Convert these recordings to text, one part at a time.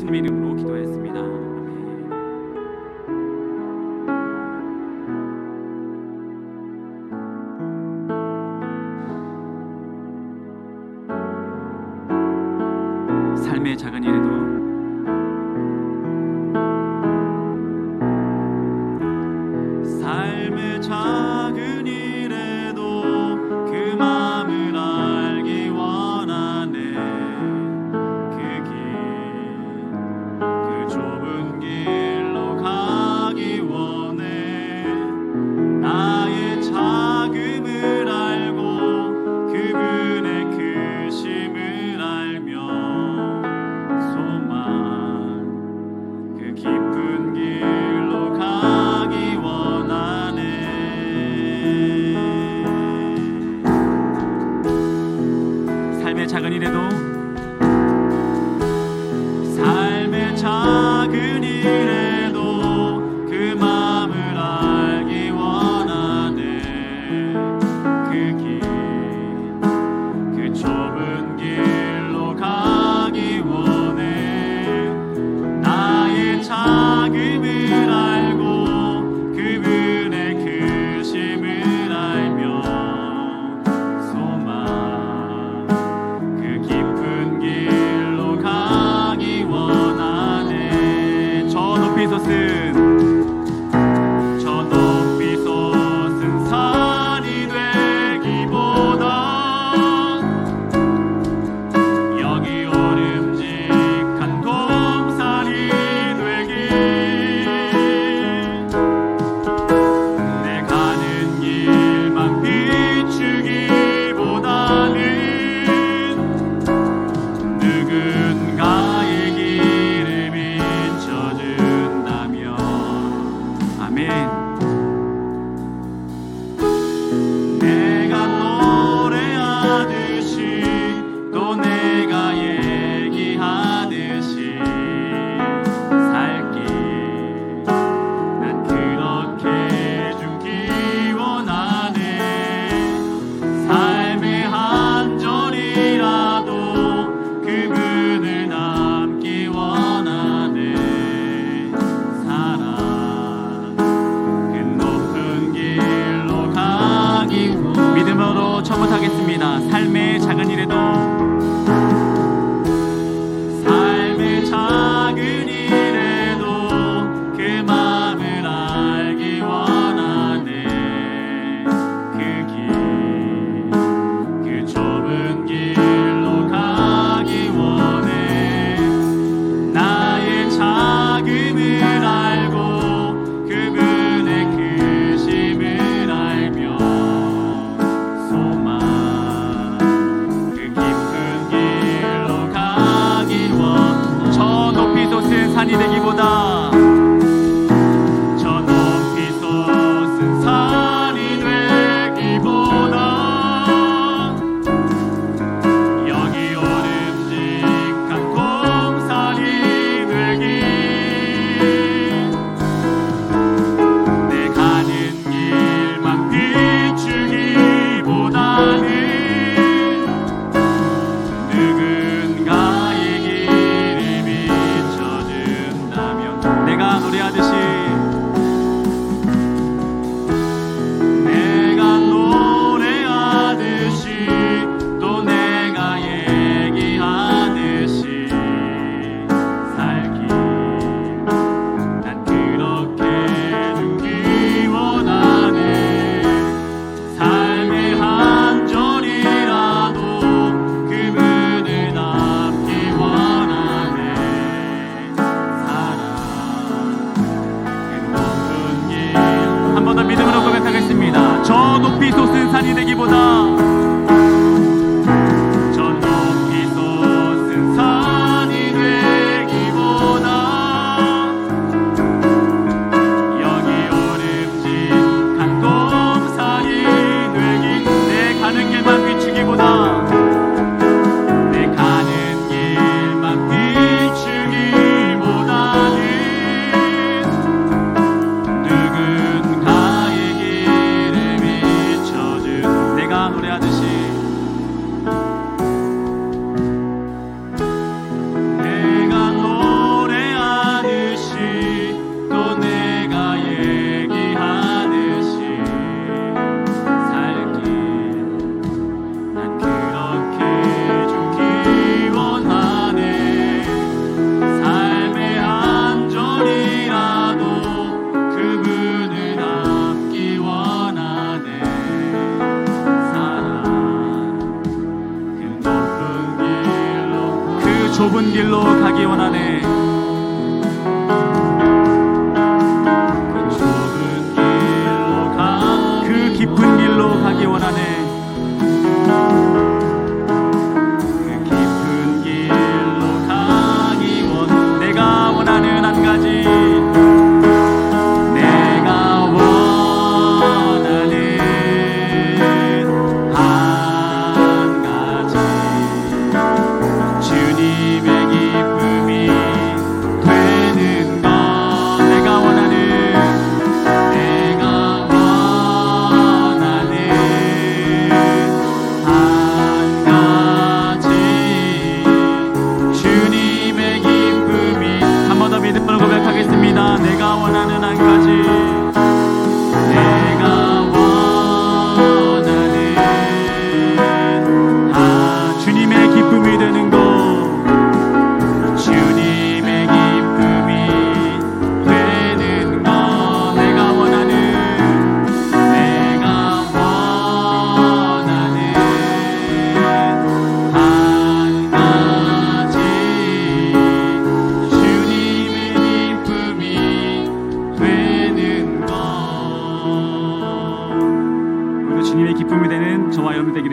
주님의 이름으로 기도했습니다. 삶의 작은 일에도 삶의 작은 일에도 그 마음을 알기 원하네. 그 좁은 길로 가기 원해. 나의 작음을 알고 그분의 크심을 알며 소망 그 깊은 길로 가기 원하네. 삶의 작은 일에도 작은 일에도 그 마음을 알기 원하네. 그 좁은 길로 가기 원해. 나의 작음을 알고 그분의 크심을 알며 소망 그 깊은 길로 가기 원하네. 저 높이 솟은 산이 되기보다 여기 오름직한 동산이 되기. 내 가는 길만 비추기보다는 누군가의 길을 비춰준다면. 아멘. 내가 노래하듯이 또 내가 얘기하듯이 살기 난 그렇게 죽기 원하네. 삶의 한 절이라도 그분을 남기 원하네. 사랑 그 높은 길로 가기 원하네. 믿음으로 청구하겠습니다. 삶의 작은 일에도 삶의 작은 일에도 그 마음을 알기 원하네. 그 좁은 길로 가기 원해. 나의 작음을 알고 그분의 크심을 알며 소망 그 깊은 길로 가기 원. 저 높이 솟은 산이 되기보다 저 높이 솟은 산이 되기보다 여기 오름직한 동산이 되기. 내 가는 길만 비추기보다는 누군가의 길을 비춰준다면. 내가 노래하듯이 또 내가 얘기하듯이 살기 난 그렇게 죽기 원하네. 삶의 한 절이라도 그분을 남기 원하네. 사랑 그 높은 길. 한 번 더 믿음으로 고백하겠습니다. 저 높이 솟은 산이 되기보다 저 높이 솟은 산이 되기보다 여기 오름직한 동산이 되기. 내 가는 길만 비추기보다 내 가는 길만 비추기보다는 누군가의 길을 비춰준. 내가 노래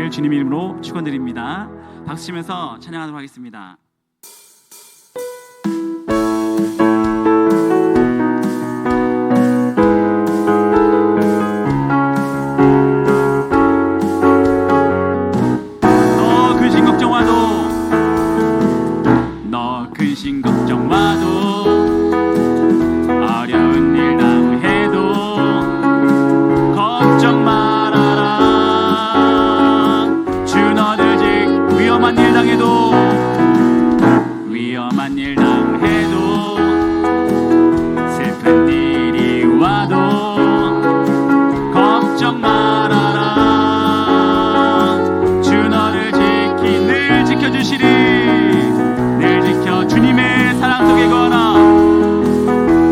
되시기를 주님 이름으로 축원드립니다. 박수 치면서 찬양하도록 하겠습니다. 근심 걱정 와도 어려운 일 당해도 걱정 말아라. 주 너를 위험한 일 당해도 슬픈 일이 와도 걱정 말아라. 주 너를 늘 지켜주시리. 주님의 사랑 속에 거하라.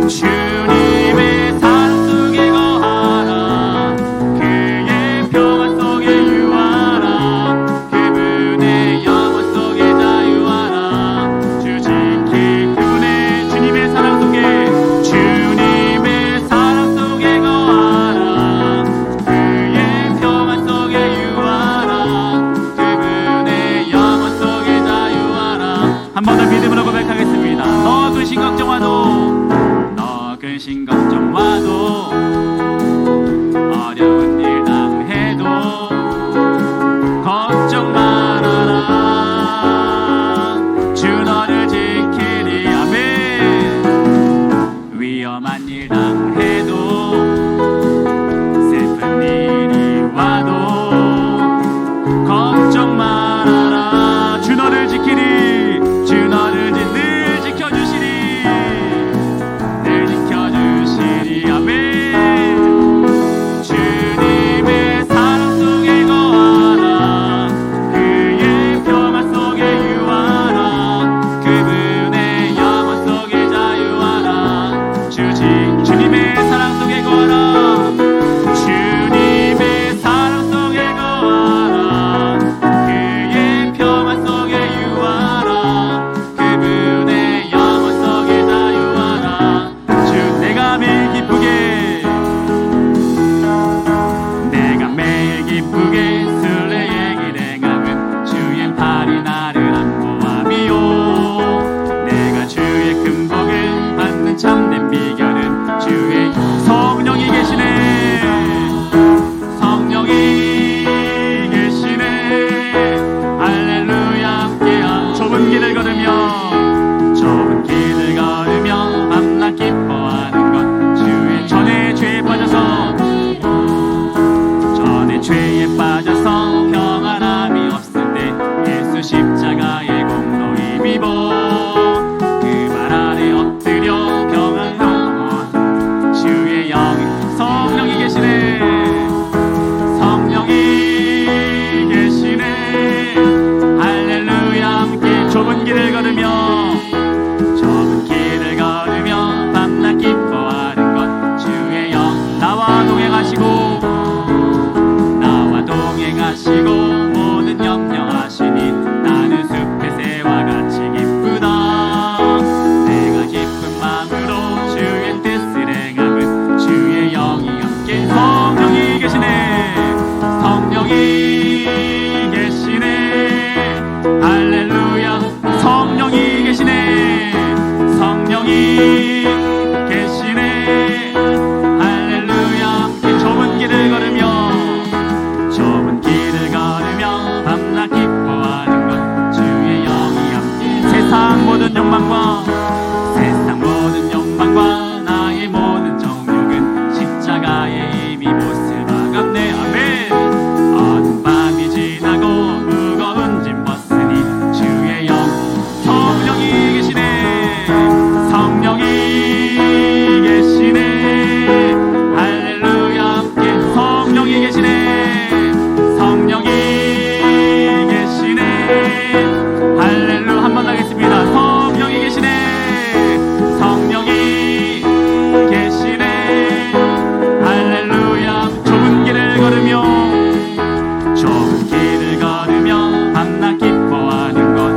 주님의 사랑 속에 거하라. 그의 평안 속에 유하라. 그분의 영원 속에 자유하라. 주 지킬 그분의 주님의 사랑 속에 주님의 사랑 속에 거하라. 그의 평안 속에 유하라. 그분의 영원 속에 자유하라. 한 번 더 믿음으로 고백하겠습니다. 너 근심 걱정 와도 어려운 일 당해도 걱정 말아라. 주 너를 지키리. 아멘. 위험한 일 당해도 슬픈 일이 와도 걱정 말아라. 주 너를 지키리. 주 너를 늘 지켜주시리. 늘 지켜주시리. 아멘. 주님의 사랑 속에 거하라. 그의 평안 속에 유하라. 그분의 영원 속에 자유하라. 주님의 사랑 속에 거하라. 주님의 사랑 속에 거하라. 그의 평안 속에 유하라. 그분의 영원 속에 자유하라. 주 내가 매일 기쁘게 순례의 길 행함은 주의 팔이 나를 안보함이요. 내가 주의 큰 복을 받는 참된 비결은 주의 성령이 계시네. 성령이 계시네. 할렐루야. 함께한 좁은 길을 걸으며 밤낮 기뻐하는 것. 주의 전에 죄에 빠져서 평안함이 없을 때 예수 십자가의 공로 힘입어 그 발 아래 엎드려 평안로 주의 영이 성령이 계시네. 성령이 계시네. 할렐루야. 함께 좁은 길을 걸으며 밤낮 기뻐하는 것. 주의 영 나와 동행하시고 모든 염려하시니 나는 숲의 새와 같이 기쁘다. 내가 기쁜 마음으로 주의 뜻을 행함은 주의 영이 함께. 성령이 계시네. 성령이 계시네. 할렐루야. 성령이 계시네. 성령이 계시네. 할렐루야. 함께 좁은 길을 걸으며 밤낮 기뻐하는 것. 주의 영이 함께. 세상 모든 욕망과 나의 모든 정욕은 십자가의 이미 못을 박았네. 아멘. 어두운 밤이 지나고 무거운 짐 벗으니 주의 영 성령이 계시네. 성령이 계시네. 할렐루야. 함께 성령이 계시네. 성령이 할렐루야. 한 번 하겠습니다. 성령이 계시네. 성령이 계시네. 할렐루야. 좁은 길을 걸으며 밤낮 기뻐하는 것.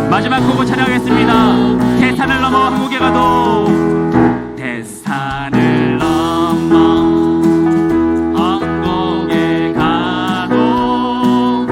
마지막 곡을 찬양하겠습니다. 대산을 넘어 한국에 가도. 대산을 넘어 한국에 가도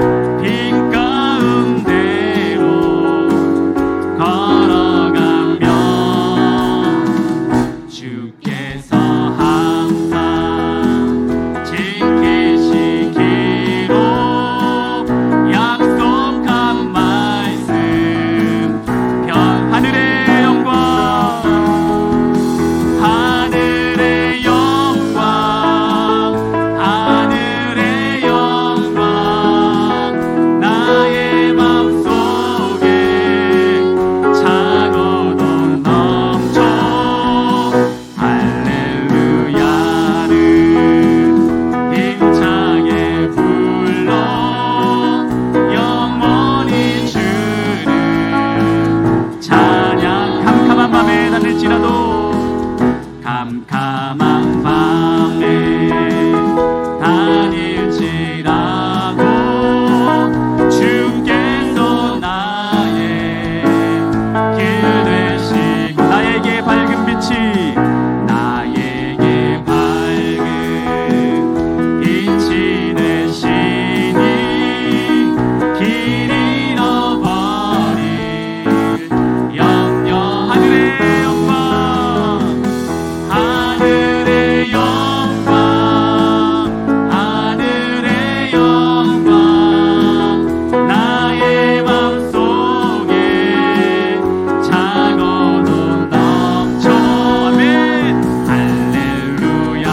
하늘지라도 캄캄한 밤에 다닐지라도 주께서 나의 길 되시고 나에게 밝은 빛이 되시니 길 잃어버린 영영 하늘의 영광 하늘의 영광 하늘의 영광 나의 맘속에 작어도 넘쳐 아멘 할렐루야를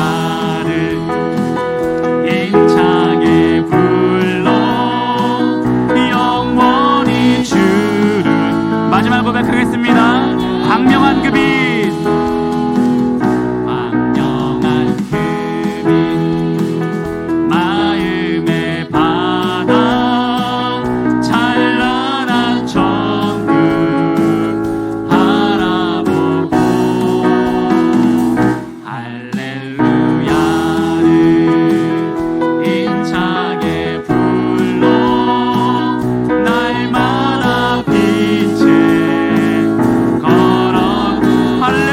힘차게 불러 영원히 주를 마지막 고백하겠습니다. 광명한 그 빛 광명한 그 빛 마음의 바다 찬란한 천국 바라보고 할렐루야를 힘차게 불러 날마다 빛에 걸어 할렐루야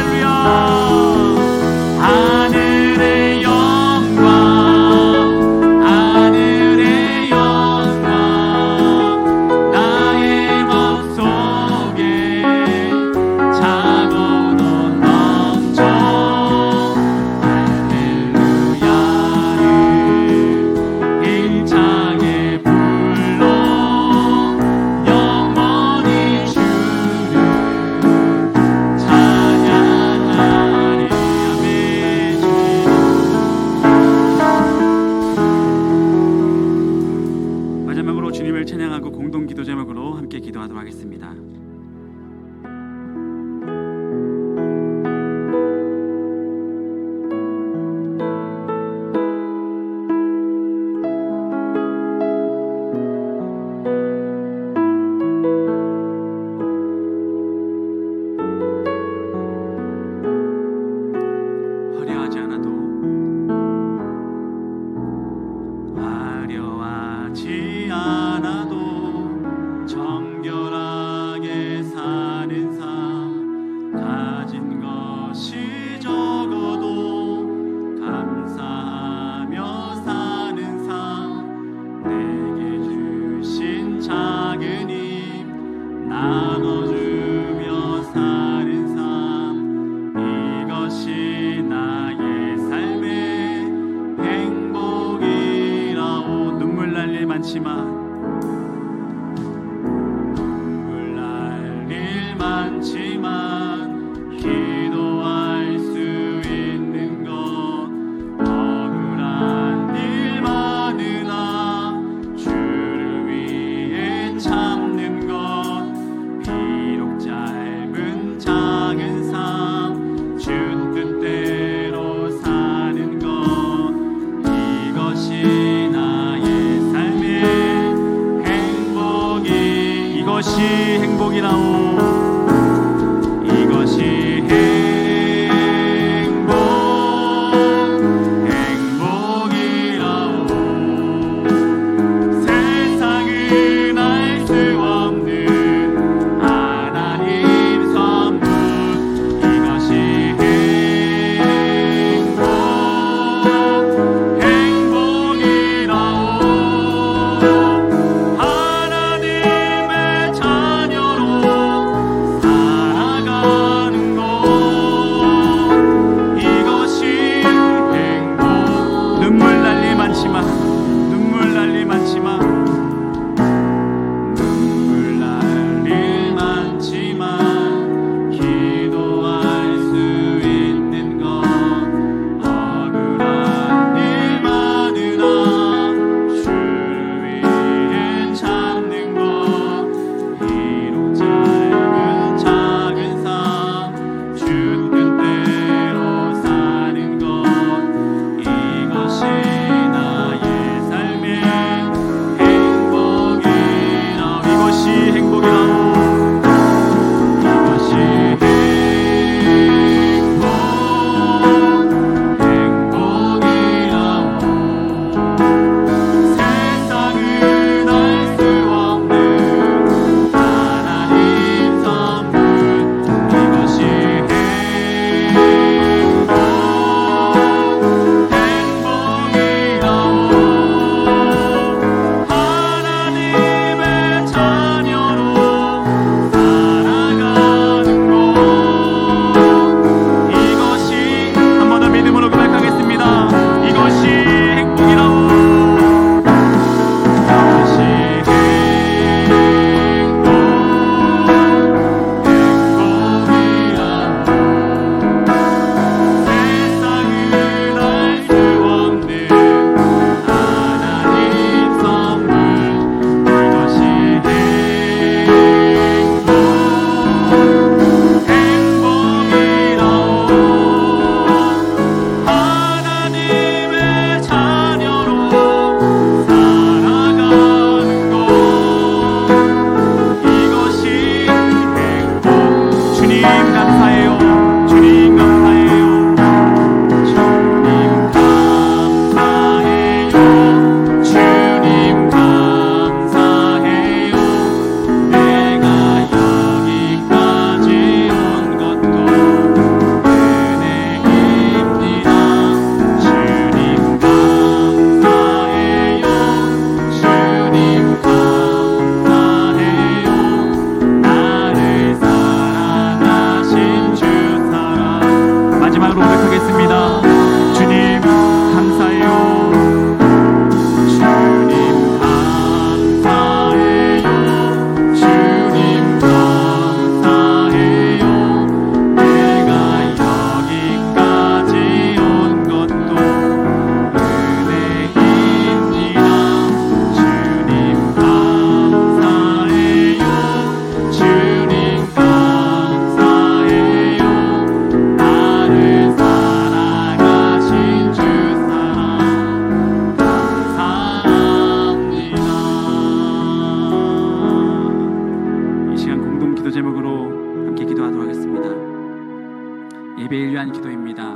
예배를 위한 기도입니다.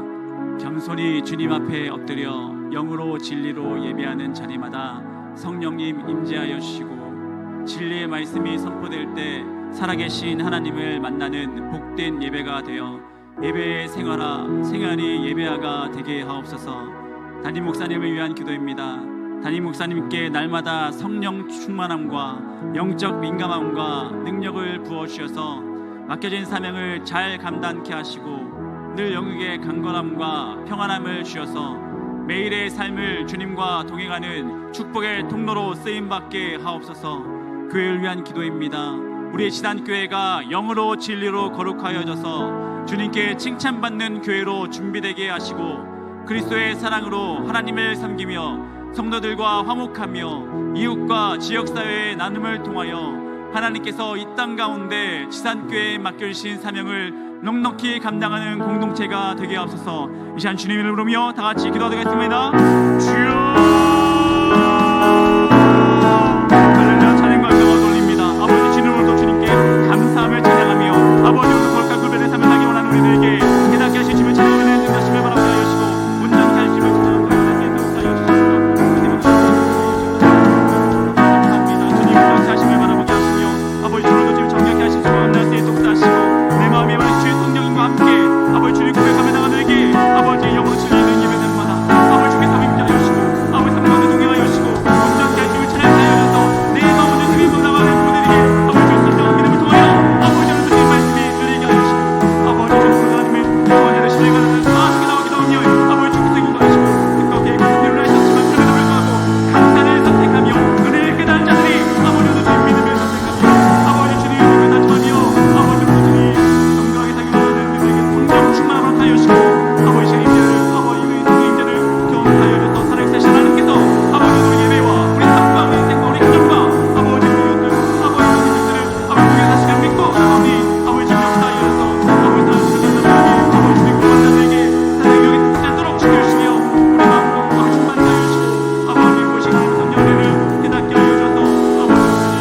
겸손히 주님 앞에 엎드려 영으로 진리로 예배하는 자리마다 성령님 임재하여 주시고 진리의 말씀이 선포될 때 살아계신 하나님을 만나는 복된 예배가 되어 예배의 생활이 예배화가 되게 하옵소서. 담임 목사님을 위한 기도입니다. 담임 목사님께 날마다 성령 충만함과 영적 민감함과 능력을 부어주셔서 맡겨진 사명을 잘 감당케 하시고 늘 영육의 강건함과 평안함을 주셔서 매일의 삶을 주님과 동행하는 축복의 통로로 쓰임받게 하옵소서. 교회를 위한 기도입니다. 우리의 지단교회가 영으로 진리로 거룩하여져서 주님께 칭찬받는 교회로 준비되게 하시고 그리스도의 사랑으로 하나님을 섬기며 성도들과 화목하며 이웃과 지역사회의 나눔을 통하여 하나님께서 이 땅 가운데 지산교회에 맡겨주신 사명을 넉넉히 감당하는 공동체가 되게 하옵소서. 이 시간 주님을 부르며 다 같이 기도하겠습니다. 주여, 할렐루야. 찬양과 영광을 돌립니다. 아버지 주님으로도 주님께 감사함을 찬양하며 아버지로서 거룩한 구별의 삶을 살기 원하는 우리들에게 깨닫게 하신 주님을 찬양하는 인도하심을 바라게 하여 주시고 온전히 하심을 찬양하며 하나님께 인도하여 주시옵소서. 감사합니다. 주님 온전히 하심을 바라보게 하시며 아버지 주님도 지금 정확히 하신 주님 만날 때 독사하시고 내 마음에 말하신 주의 성령님과 함께 아버지 주님 고백하며 나가들에게 아버지 영으로 진리는 예배들마다 아버지 주께서 임재하여 주시고 아버지 삼가운데 동행하여 주시고 온전히 하심을 찬양하여 주셔서 내 마음을 주님 나가는 분들에게 아버지 주의 성령 믿음을 통하여 아버지 주님 주님 말씀이 들리게 하여 주시고 아버지 주님 하나님의 아버지의 신뢰가는 사시게 나오기도 하며 아버지 주께서 인도하시고 뜻껏 계획대로 하셨지만 그럼에도 불구하고 감사를 선택하며 은혜를 깨달은 자들이 아버지 주님 믿음을 선택하며 아버지 주님 믿음을 다짐하며 아버지 주님 정결하게 살기 원하는 그들에게 성령 충만함으로 하여 주시고 아버지 주님께를 아버지 성인자를 경험하여 주셔서 살아계신 하나님께서 아버지 우리 예배와 우리 삶과 우리 인생과 우리 가정과 아버지 우리 이웃들 아버지 우리 자녀들을 아버지 주의 사시를 믿고 아버지 아버지 주님 역사하여 주셔서 아버지 사랑하시는 아버지 주님 구원자들에게 사랑이 여기 듣지 않도록 지켜주시며 우리 마음으로 아버지 충만하여 주시고 아버지 보시는 성령님을 깨닫게 하여 주셔서 아버지 주님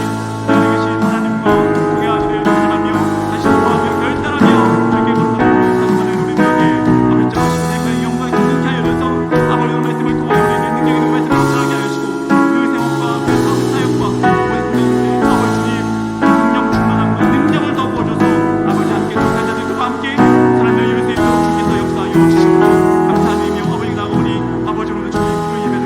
살아계신 하나님과 동행하기를 기원하며 다시 마음을 결단하며 주께 거룩한 사랑하는 우리들에게 아버지 정하신 내가의 영광이 충만케 하여 주셔서 아버지 의 말씀을 통하여 우리에게 능력이 있는 말씀을 전하게 하여 주시고 그 생활과 그 사역과 아버지 주님 성령 충만함과 능력을 더 부어줘서 아버지 함께 동사자들과 함께 사람을 이룰 수 있도록 주께서 역사하여 주시고 감사드리며 아버지 나오니 아버지 오늘 주님 그 예배를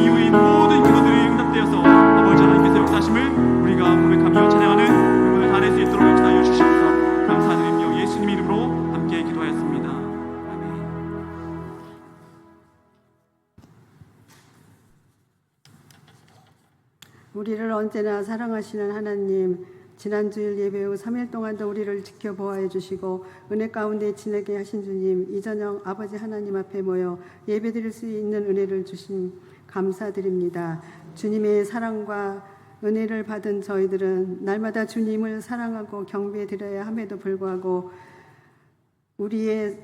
이후인 모든 기도들이 응답되어서 아버지 하나님께서 역사하심을 우리가 고백하며 찬양하는 그분을 다 낼 수 있도록 역사하여 주시옵소서. 감사드리며 예수님 이름으로 함께 기도하였습니다. 아멘. 우리를 언제나 사랑하시는 하나님, 지난 주일 예배 후 3일 동안도 우리를 지켜보아해 주시고 은혜 가운데 지내게 하신 주님, 이 저녁 아버지 하나님 앞에 모여 예배드릴 수 있는 은혜를 주신 감사드립니다. 주님의 사랑과 은혜를 받은 저희들은 날마다 주님을 사랑하고 경배드려야 함에도 불구하고 우리의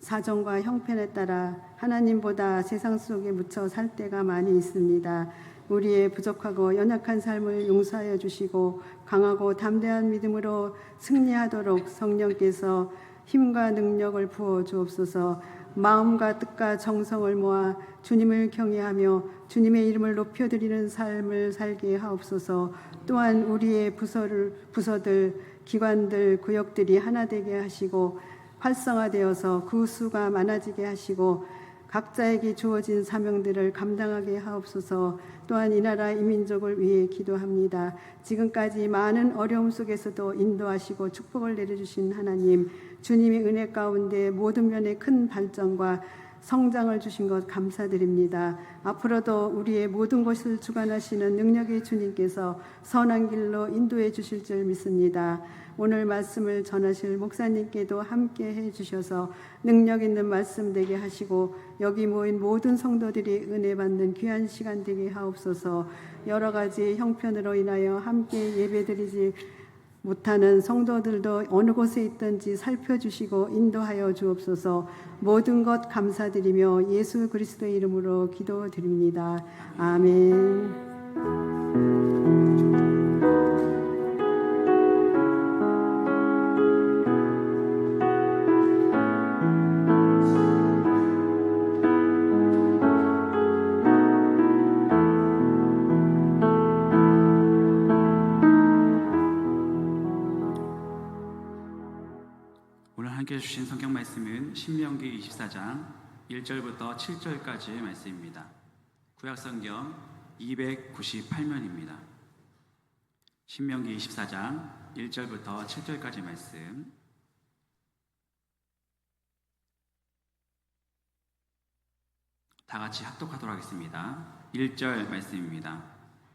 사정과 형편에 따라 하나님보다 세상 속에 묻혀 살 때가 많이 있습니다. 우리의 부족하고 연약한 삶을 용서하여 주시고 강하고 담대한 믿음으로 승리하도록 성령께서 힘과 능력을 부어 주옵소서. 마음과 뜻과 정성을 모아 주님을 경외하며 주님의 이름을 높여드리는 삶을 살게 하옵소서. 또한 우리의 부서들, 기관들, 구역들이 하나 되게 하시고 활성화되어서 그 수가 많아지게 하시고 각자에게 주어진 사명들을 감당하게 하옵소서. 또한 이 나라 이 민족을 위해 기도합니다. 지금까지 많은 어려움 속에서도 인도하시고 축복을 내려주신 하나님, 주님의 은혜 가운데 모든 면의 큰 발전과 성장을 주신 것 감사드립니다. 앞으로도 우리의 모든 것을 주관하시는 능력의 주님께서 선한 길로 인도해 주실 줄 믿습니다. 오늘 말씀을 전하실 목사님께도 함께 해주셔서 능력 있는 말씀 되게 하시고 여기 모인 모든 성도들이 은혜 받는 귀한 시간 되게 하옵소서. 여러 가지 형편으로 인하여 함께 예배드리지 못하는 성도들도 어느 곳에 있든지 살펴주시고 인도하여 주옵소서. 모든 것 감사드리며 예수 그리스도의 이름으로 기도드립니다. 아멘. 성경 말씀은 신명기 24장 1절부터 7절까지의 말씀입니다. 구약 성경 298면입니다. 신명기 24장 1절부터 7절까지 말씀. 다 같이 합독하도록 하겠습니다. 1절 말씀입니다.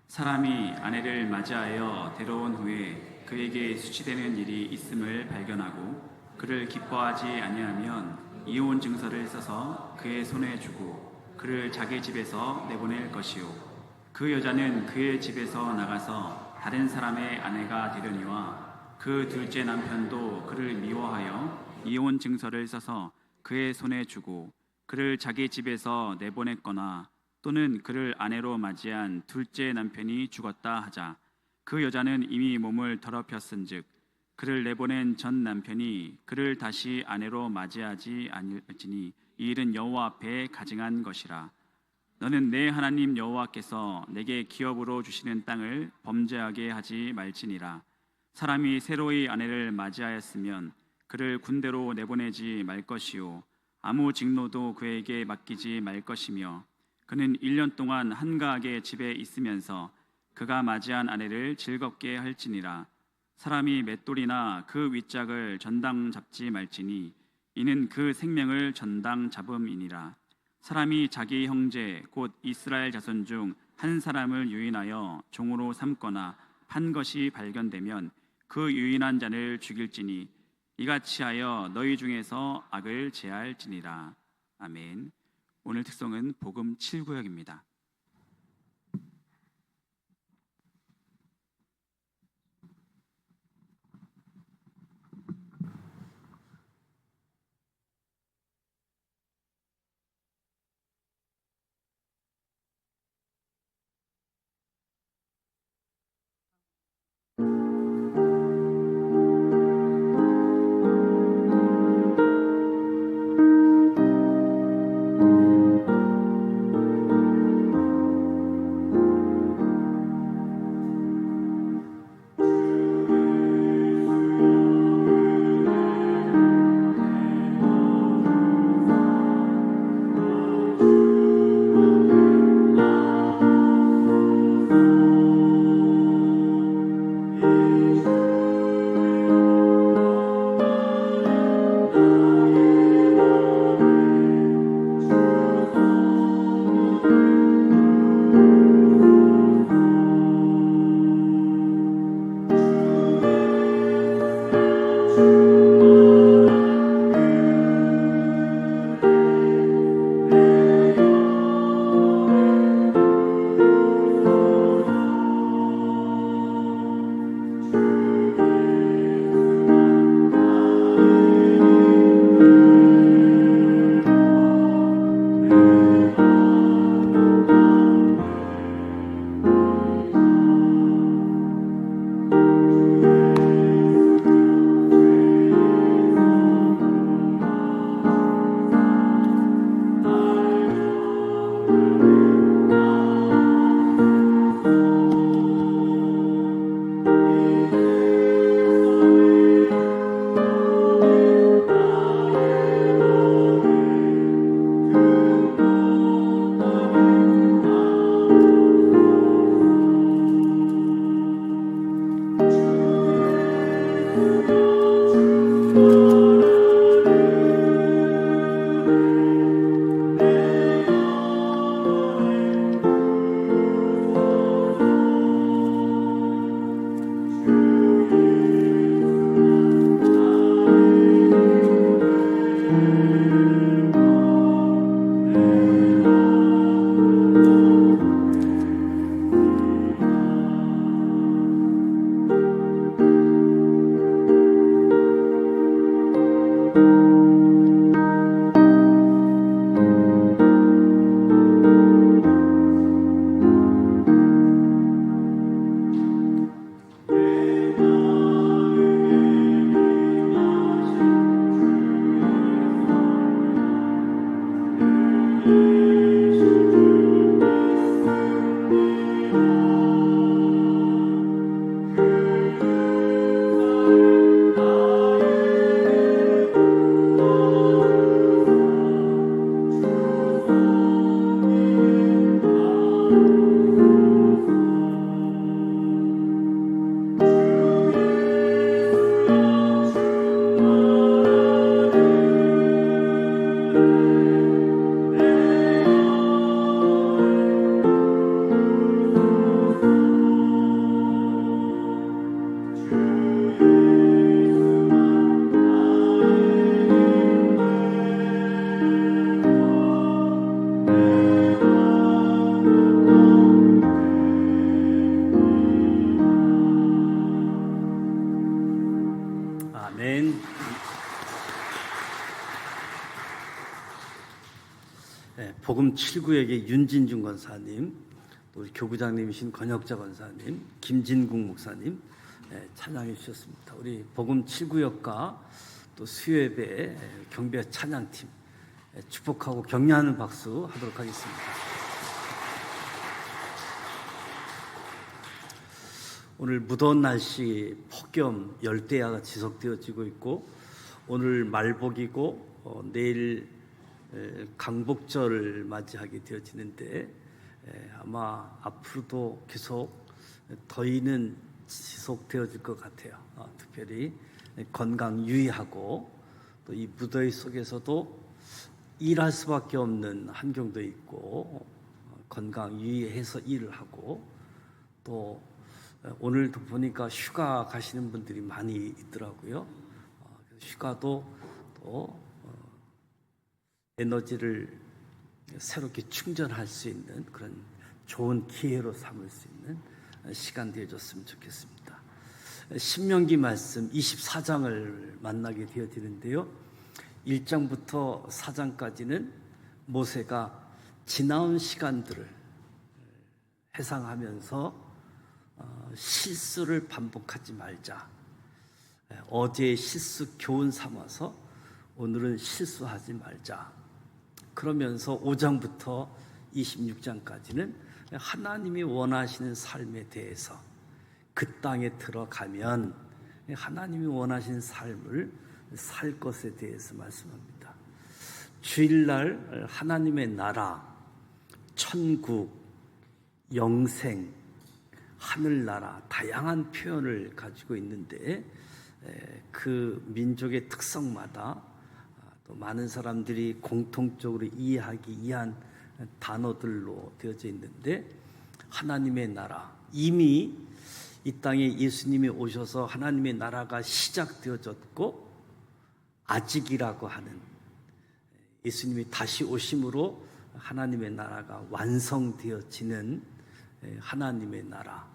사람이 아내를 맞이하여 데려온 후에 그에게 수치되는 일이 있음을 발견하고 그를 기뻐하지 아니하면 이혼 증서를 써서 그의 손에 주고 그를 자기 집에서 내보낼 것이요, 그 여자는 그의 집에서 나가서 다른 사람의 아내가 되려니와 그 둘째 남편도 그를 미워하여 이혼 증서를 써서 그의 손에 주고 그를 자기 집에서 내보냈거나 또는 그를 아내로 맞이한 둘째 남편이 죽었다 하자 그 여자는 이미 몸을 더럽혔은즉 그를 내보낸 전 남편이 그를 다시 아내로 맞이하지 아니할지니 이 일은 여호와 앞에 가증한 것이라. 너는 내 하나님 여호와께서 내게 기업으로 주시는 땅을 범죄하게 하지 말지니라. 사람이 새로이 아내를 맞이하였으면 그를 군대로 내보내지 말 것이요, 아무 직노도 그에게 맡기지 말 것이며 그는 1년 동안 한가하게 집에 있으면서 그가 맞이한 아내를 즐겁게 할지니라. 사람이 맷돌이나 그 윗짝을 전당 잡지 말지니 이는 그 생명을 전당 잡음이니라. 사람이 자기 형제 곧 이스라엘 자손 중 한 사람을 유인하여 종으로 삼거나 판 것이 발견되면 그 유인한 자를 죽일지니 이같이 하여 너희 중에서 악을 제할지니라. 아멘. 오늘 특성은 복음 7구역입니다. 복음 7구역의 윤진중 권사님, 또 우리 교구장님이신 권혁자 권사님, 김진국 목사님 찬양해 주셨습니다. 우리 복음 7구역과 또 수요예배 경배 찬양팀 축복하고 격려하는 박수 하도록 하겠습니다. 오늘 무더운 날씨 폭염 열대야가 지속되어지고 있고 오늘 말복이고 내일 강복절을 맞이하게 되어지는데 아마 앞으로도 계속 더위는 지속되어질 것 같아요. 특별히 건강 유의하고 또 이 무더위 속에서도 일할 수밖에 없는 환경도 있고 건강 유의해서 일을 하고 또 오늘도 보니까 휴가 가시는 분들이 많이 있더라고요. 휴가도 또 에너지를 새롭게 충전할 수 있는 그런 좋은 기회로 삼을 수 있는 시간 되어줬으면 좋겠습니다. 신명기 말씀 24장을 만나게 되어지는데요. 1장부터 4장까지는 모세가 지나온 시간들을 회상하면서 실수를 반복하지 말자. 어제의 실수 교훈 삼아서 오늘은 실수하지 말자. 그러면서 5장부터 26장까지는 하나님이 원하시는 삶에 대해서 그 땅에 들어가면 하나님이 원하시는 삶을 살 것에 대해서 말씀합니다. 주일날 하나님의 나라, 천국, 영생, 하늘나라 다양한 표현을 가지고 있는데 그 민족의 특성마다 또 많은 사람들이 공통적으로 이해하기 위한 단어들로 되어져 있는데 하나님의 나라, 이미 이 땅에 예수님이 오셔서 하나님의 나라가 시작되어졌고 아직이라고 하는 예수님이 다시 오심으로 하나님의 나라가 완성되어지는 하나님의 나라,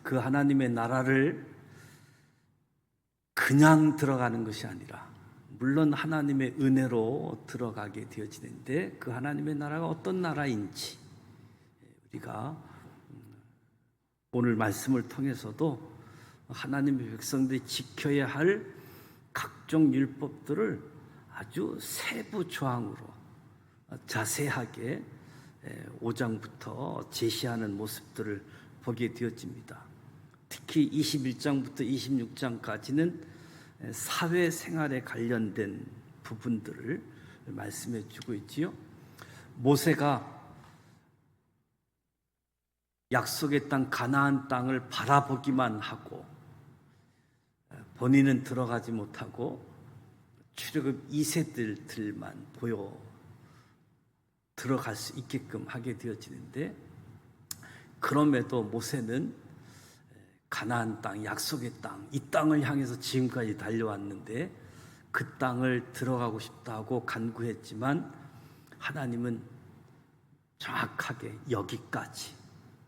그 하나님의 나라를 그냥 들어가는 것이 아니라 물론 하나님의 은혜로 들어가게 되어지는데 그 하나님의 나라가 어떤 나라인지 우리가 오늘 말씀을 통해서도 하나님의 백성들이 지켜야 할 각종 율법들을 아주 세부 조항으로 자세하게 5장부터 제시하는 모습들을 보게 되어집니다. 특히 21장부터 26장까지는 사회생활에 관련된 부분들을 말씀해 주고 있지요. 모세가 약속의 땅 가나안 땅을 바라보기만 하고 본인은 들어가지 못하고 출애굽 2세들만 보여 들어갈 수 있게끔 하게 되어지는데 그럼에도 모세는 가나안 땅, 약속의 땅, 이 땅을 향해서 지금까지 달려왔는데 그 땅을 들어가고 싶다고 간구했지만 하나님은 정확하게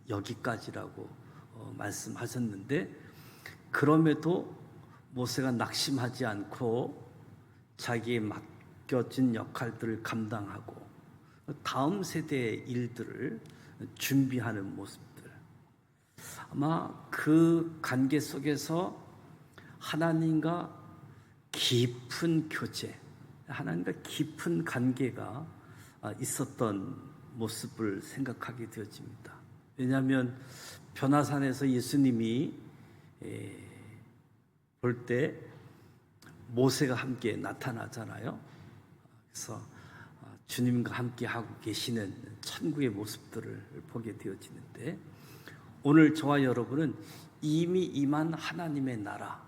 여기까지라고 말씀하셨는데 그럼에도 모세가 낙심하지 않고 자기의 맡겨진 역할들을 감당하고 다음 세대의 일들을 준비하는 모습들, 아마 그 관계 속에서 하나님과 깊은 교제, 하나님과 깊은 관계가 있었던 모습을 생각하게 되어집니다. 왜냐하면 변화산에서 예수님이 볼 때 모세가 함께 나타나잖아요. 그래서 주님과 함께 하고 계시는 천국의 모습들을 보게 되어지는데 오늘 저와 여러분은 이미 임한 하나님의 나라,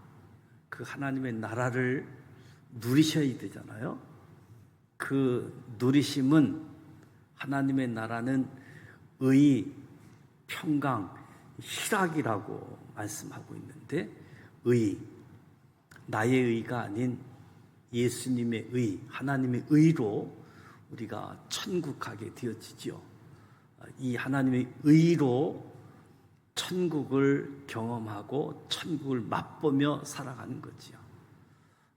그 하나님의 나라를 누리셔야 되잖아요. 그 누리심은 하나님의 나라는 의, 평강, 희락이라고 말씀하고 있는데 의, 나의 의가 아닌 예수님의 의, 하나님의 의로 우리가 천국 가게 되어지죠. 이 하나님의 의로 천국을 경험하고 천국을 맛보며 살아가는 거지요.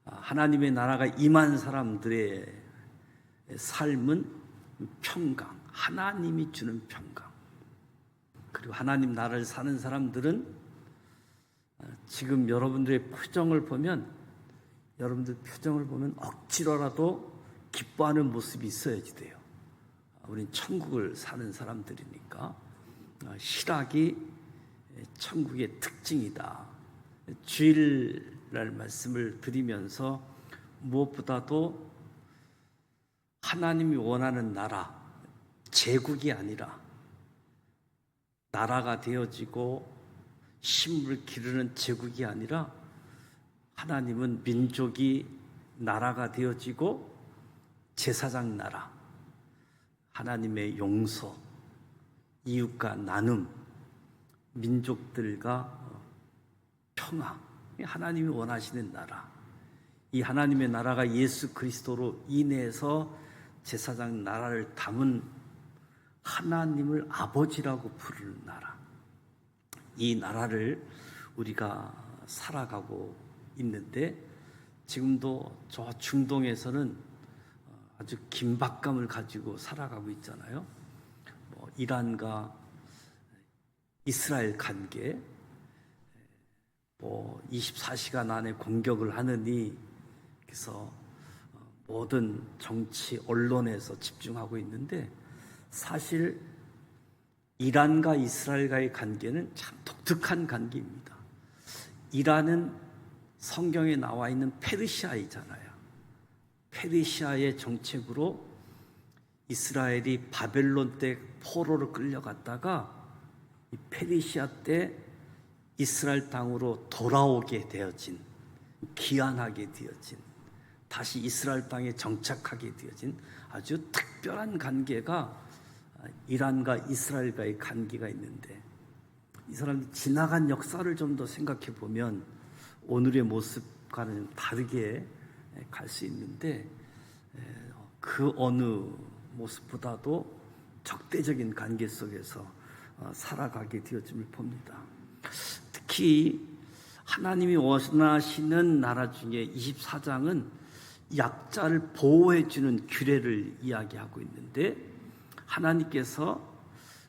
하나님의 나라가 임한 사람들의 삶은 평강, 하나님이 주는 평강. 그리고 하나님 나라를 사는 사람들은 지금 여러분들의 표정을 보면 억지로라도 기뻐하는 모습이 있어야지 돼요. 우린 천국을 사는 사람들이니까. 희락이 천국의 특징이다. 주일날 말씀을 드리면서 무엇보다도 하나님이 원하는 나라, 제국이 아니라 나라가 되어지고 힘을 기르는 제국이 아니라 하나님은 민족이 나라가 되어지고 제사장 나라, 하나님의 용서, 이웃과 나눔, 민족들과 평화, 하나님이 원하시는 나라. 이 하나님의 나라가 예수 그리스도로 인해서 제사장 나라를 담은 하나님을 아버지라고 부르는 나라. 이 나라를 우리가 살아가고 있는데 지금도 저 중동에서는 아주 긴박감을 가지고 살아가고 있잖아요. 이란과 이스라엘 관계, 24시간 안에 공격을 하느니 그래서 모든 정치 언론에서 집중하고 있는데 사실 이란과 이스라엘과의 관계는 참 독특한 관계입니다. 이란은 성경에 나와 있는 페르시아이잖아요. 페르시아의 정책으로 이스라엘이 바벨론 때 포로로 끌려갔다가 이 페르시아 때 이스라엘 땅으로 돌아오게 되어진, 귀환하게 되어진, 다시 이스라엘 땅에 정착하게 되어진 아주 특별한 관계가 이란과 이스라엘과의 관계가 있는데 이 사람이 지나간 역사를 좀 더 생각해 보면 오늘의 모습과는 다르게 갈 수 있는데 그 어느 모습보다도 적대적인 관계 속에서 살아가게 되어짐을 봅니다. 특히 하나님이 원하시는 나라 중에 24장은 약자를 보호해주는 규례를 이야기하고 있는데 하나님께서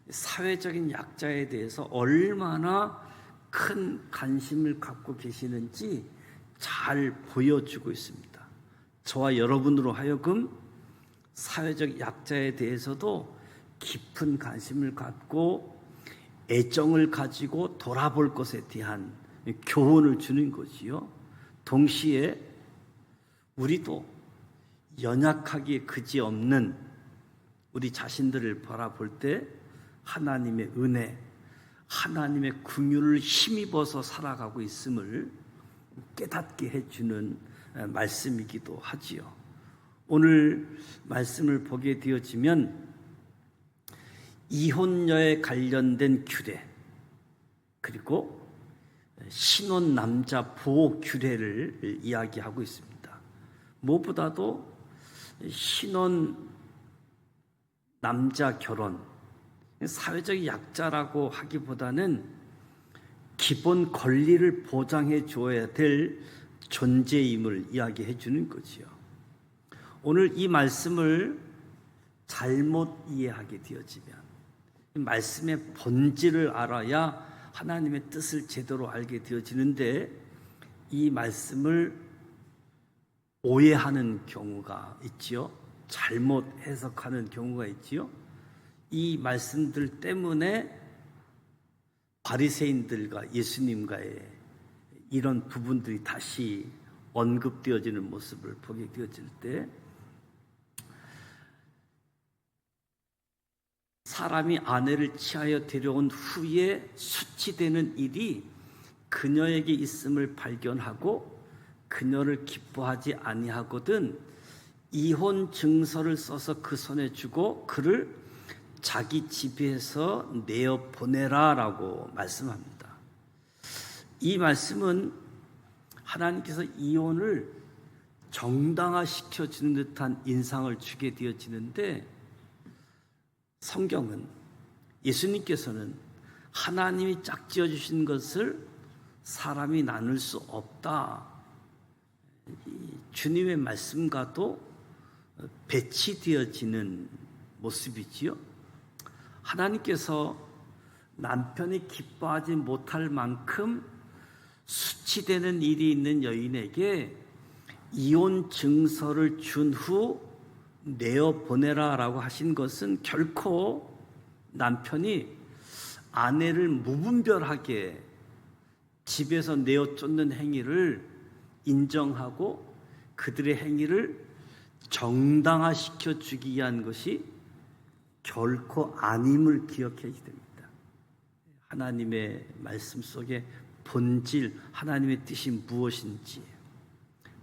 사회적인 약자에 대해서 얼마나 큰 관심을 갖고 계시는지 잘 보여주고 있습니다. 저와 여러분으로 하여금 사회적 약자에 대해서도 깊은 관심을 갖고 애정을 가지고 돌아볼 것에 대한 교훈을 주는 거지요. 동시에 우리도 연약하기에 그지없는 우리 자신들을 바라볼 때 하나님의 은혜, 하나님의 긍휼을 힘입어서 살아가고 있음을 깨닫게 해주는 말씀이기도 하지요. 오늘 말씀을 보게 되어지면 이혼녀에 관련된 규례 그리고 신혼 남자 보호 규례를 이야기하고 있습니다. 무엇보다도 신혼 남자 결혼, 사회적 약자라고 하기보다는 기본 권리를 보장해 줘야 될 존재임을 이야기해 주는 거지요. 오늘 이 말씀을 잘못 이해하게 되어지면 이 말씀의 본질을 알아야 하나님의 뜻을 제대로 알게 되어지는데 이 말씀을 오해하는 경우가 있지요. 잘못 해석하는 경우가 있지요. 이 말씀들 때문에 바리새인들과 예수님과의 이런 부분들이 다시 언급되어지는 모습을 보게 되어질 때 사람이 아내를 취하여 데려온 후에 수치되는 일이 그녀에게 있음을 발견하고 그녀를 기뻐하지 아니하거든 이혼 증서를 써서 그 손에 주고 그를 자기 집에서 내어 보내라라고 말씀합니다. 이 말씀은 하나님께서 이혼을 정당화시켜 주는 듯한 인상을 주게 되어지는데 성경은 예수님께서는 하나님이 짝지어 주신 것을 사람이 나눌 수 없다. 주님의 말씀과도 배치되어지는 모습이지요. 하나님께서 남편이 기뻐하지 못할 만큼 수치되는 일이 있는 여인에게 이혼 증서를 준 후 내어보내라라고 하신 것은 결코 남편이 아내를 무분별하게 집에서 내어 쫓는 행위를 인정하고 그들의 행위를 정당화시켜 주기 위한 것이 결코 아님을 기억해야 됩니다. 하나님의 말씀 속에 본질, 하나님의 뜻이 무엇인지,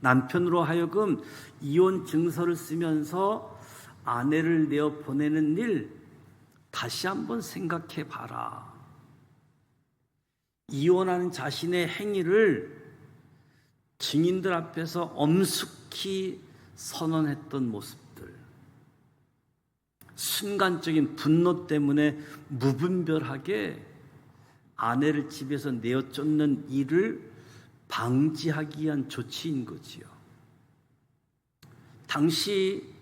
남편으로 하여금 이혼 증서를 쓰면서 아내를 내어 보내는 일 다시 한번 생각해 봐라. 이혼하는 자신의 행위를 증인들 앞에서 엄숙히 선언했던 모습들, 순간적인 분노 때문에 무분별하게 아내를 집에서 내어 쫓는 일을 방지하기 위한 조치인 거지요. 당시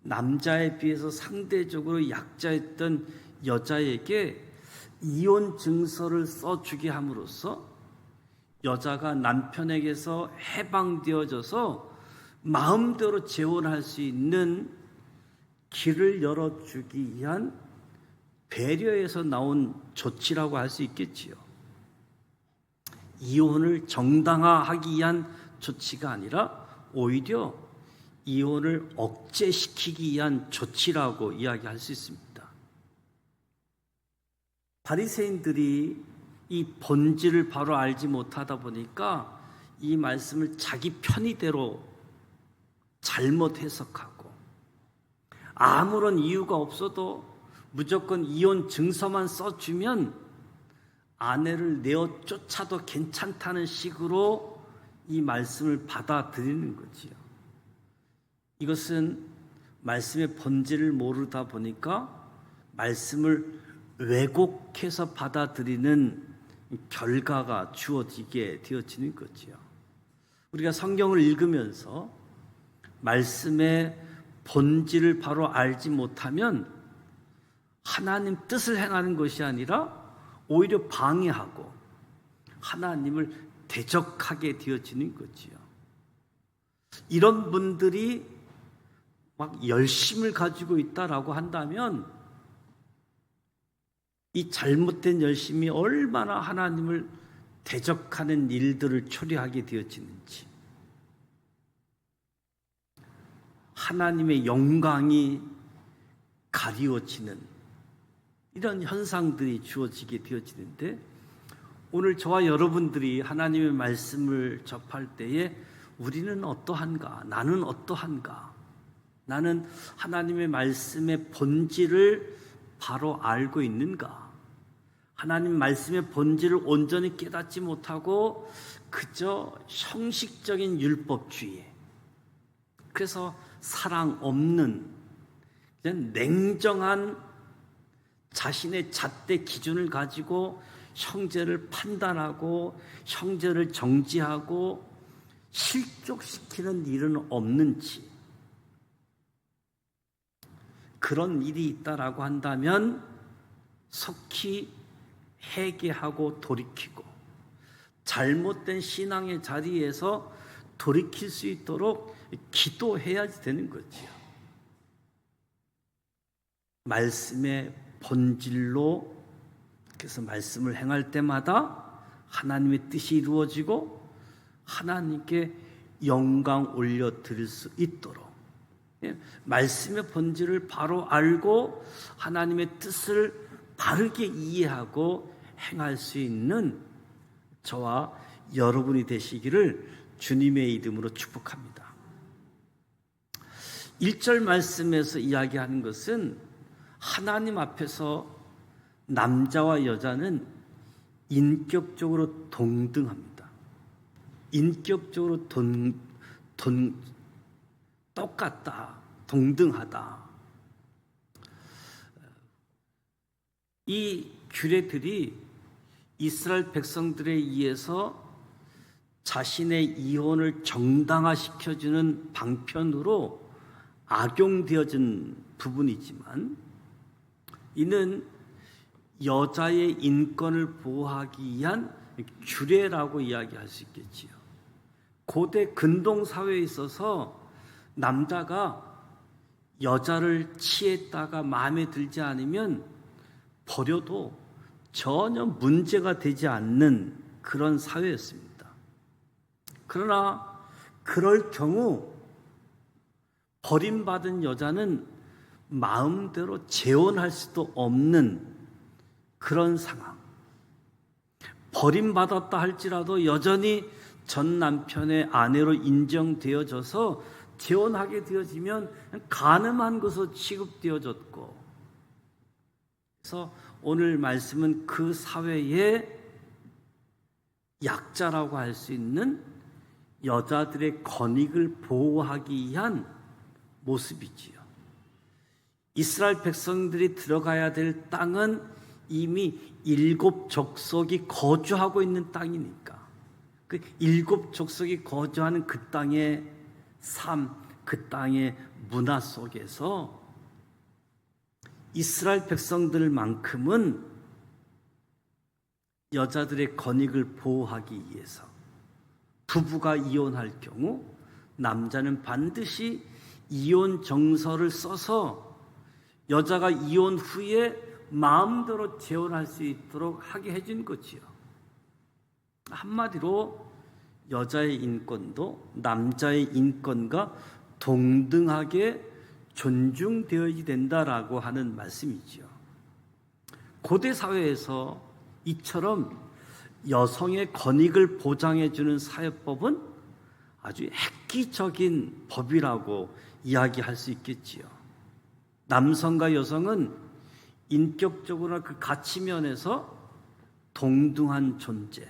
남자에 비해서 상대적으로 약자였던 여자에게 이혼 증서를 써주게 함으로써 여자가 남편에게서 해방되어져서 마음대로 재혼할 수 있는 길을 열어주기 위한 배려에서 나온 조치라고 할 수 있겠지요. 이혼을 정당화하기 위한 조치가 아니라 오히려 이혼을 억제시키기 위한 조치라고 이야기할 수 있습니다. 바리새인들이 이 본질을 바로 알지 못하다 보니까 이 말씀을 자기 편의대로 잘못 해석하고 아무런 이유가 없어도 무조건 이혼 증서만 써주면 아내를 내어 쫓아도 괜찮다는 식으로 이 말씀을 받아들이는 거지요. 이것은 말씀의 본질을 모르다 보니까 말씀을 왜곡해서 받아들이는 결과가 주어지게 되어지는 거지요. 우리가 성경을 읽으면서 말씀의 본질을 바로 알지 못하면 하나님 뜻을 행하는 것이 아니라 오히려 방해하고 하나님을 대적하게 되어지는 거지요. 이런 분들이 막 열심을 가지고 있다라고 한다면 이 잘못된 열심이 얼마나 하나님을 대적하는 일들을 초래하게 되어지는지, 하나님의 영광이 가리워지는 이런 현상들이 주어지게 되어지는데, 오늘 저와 여러분들이 하나님의 말씀을 접할 때에 우리는 어떠한가? 나는 어떠한가? 나는 하나님의 말씀의 본질을 바로 알고 있는가? 하나님 말씀의 본질을 온전히 깨닫지 못하고 그저 형식적인 율법주의, 그래서 사랑 없는 그냥 냉정한 자신의 잣대 기준을 가지고 형제를 판단하고 형제를 정지하고 실족시키는 일은 없는지, 그런 일이 있다라고 한다면 속히 회개하고 돌이키고 잘못된 신앙의 자리에서 돌이킬 수 있도록 기도해야지 되는 거지요. 말씀의 본질로, 그래서 말씀을 행할 때마다 하나님의 뜻이 이루어지고 하나님께 영광 올려 드릴 수 있도록 말씀의 본질을 바로 알고 하나님의 뜻을 바르게 이해하고 행할 수 있는 저와 여러분이 되시기를 주님의 이름으로 축복합니다. 1절 말씀에서 이야기하는 것은 하나님 앞에서 남자와 여자는 인격적으로 동등합니다. 인격적으로 똑같다, 동등하다. 이 규례들이 이스라엘 백성들에 의해서 자신의 이혼을 정당화시켜주는 방편으로 악용되어진 부분이지만 이는 여자의 인권을 보호하기 위한 규례라고 이야기할 수 있겠지요. 고대 근동 사회에 있어서 남자가 여자를 취했다가 마음에 들지 않으면 버려도 전혀 문제가 되지 않는 그런 사회였습니다. 그러나 그럴 경우 버림받은 여자는 마음대로 재혼할 수도 없는 그런 상황. 버림받았다 할지라도 여전히 전 남편의 아내로 인정되어져서 재혼하게 되어지면 가늠한 것으로 취급되어졌고, 그래서 오늘 말씀은 그 사회의 약자라고 할 수 있는 여자들의 권익을 보호하기 위한 모습이지요. 이스라엘 백성들이 들어가야 될 땅은 이미 7 족속이 거주하고 있는 땅이니까 그 7 족속이 거주하는 그 땅의 삶, 그 땅의 문화 속에서 이스라엘 백성들만큼은 여자들의 권익을 보호하기 위해서 부부가 이혼할 경우 남자는 반드시 이혼 정서를 써서 여자가 이혼 후에 마음대로 재혼할 수 있도록 하게 해준 거지요. 한마디로 여자의 인권도 남자의 인권과 동등하게 존중되어야 된다라고 하는 말씀이지요. 고대 사회에서 이처럼 여성의 권익을 보장해주는 사회법은 아주 획기적인 법이라고 이야기할 수 있겠지요. 남성과 여성은 인격적으로나 그 가치면에서 동등한 존재,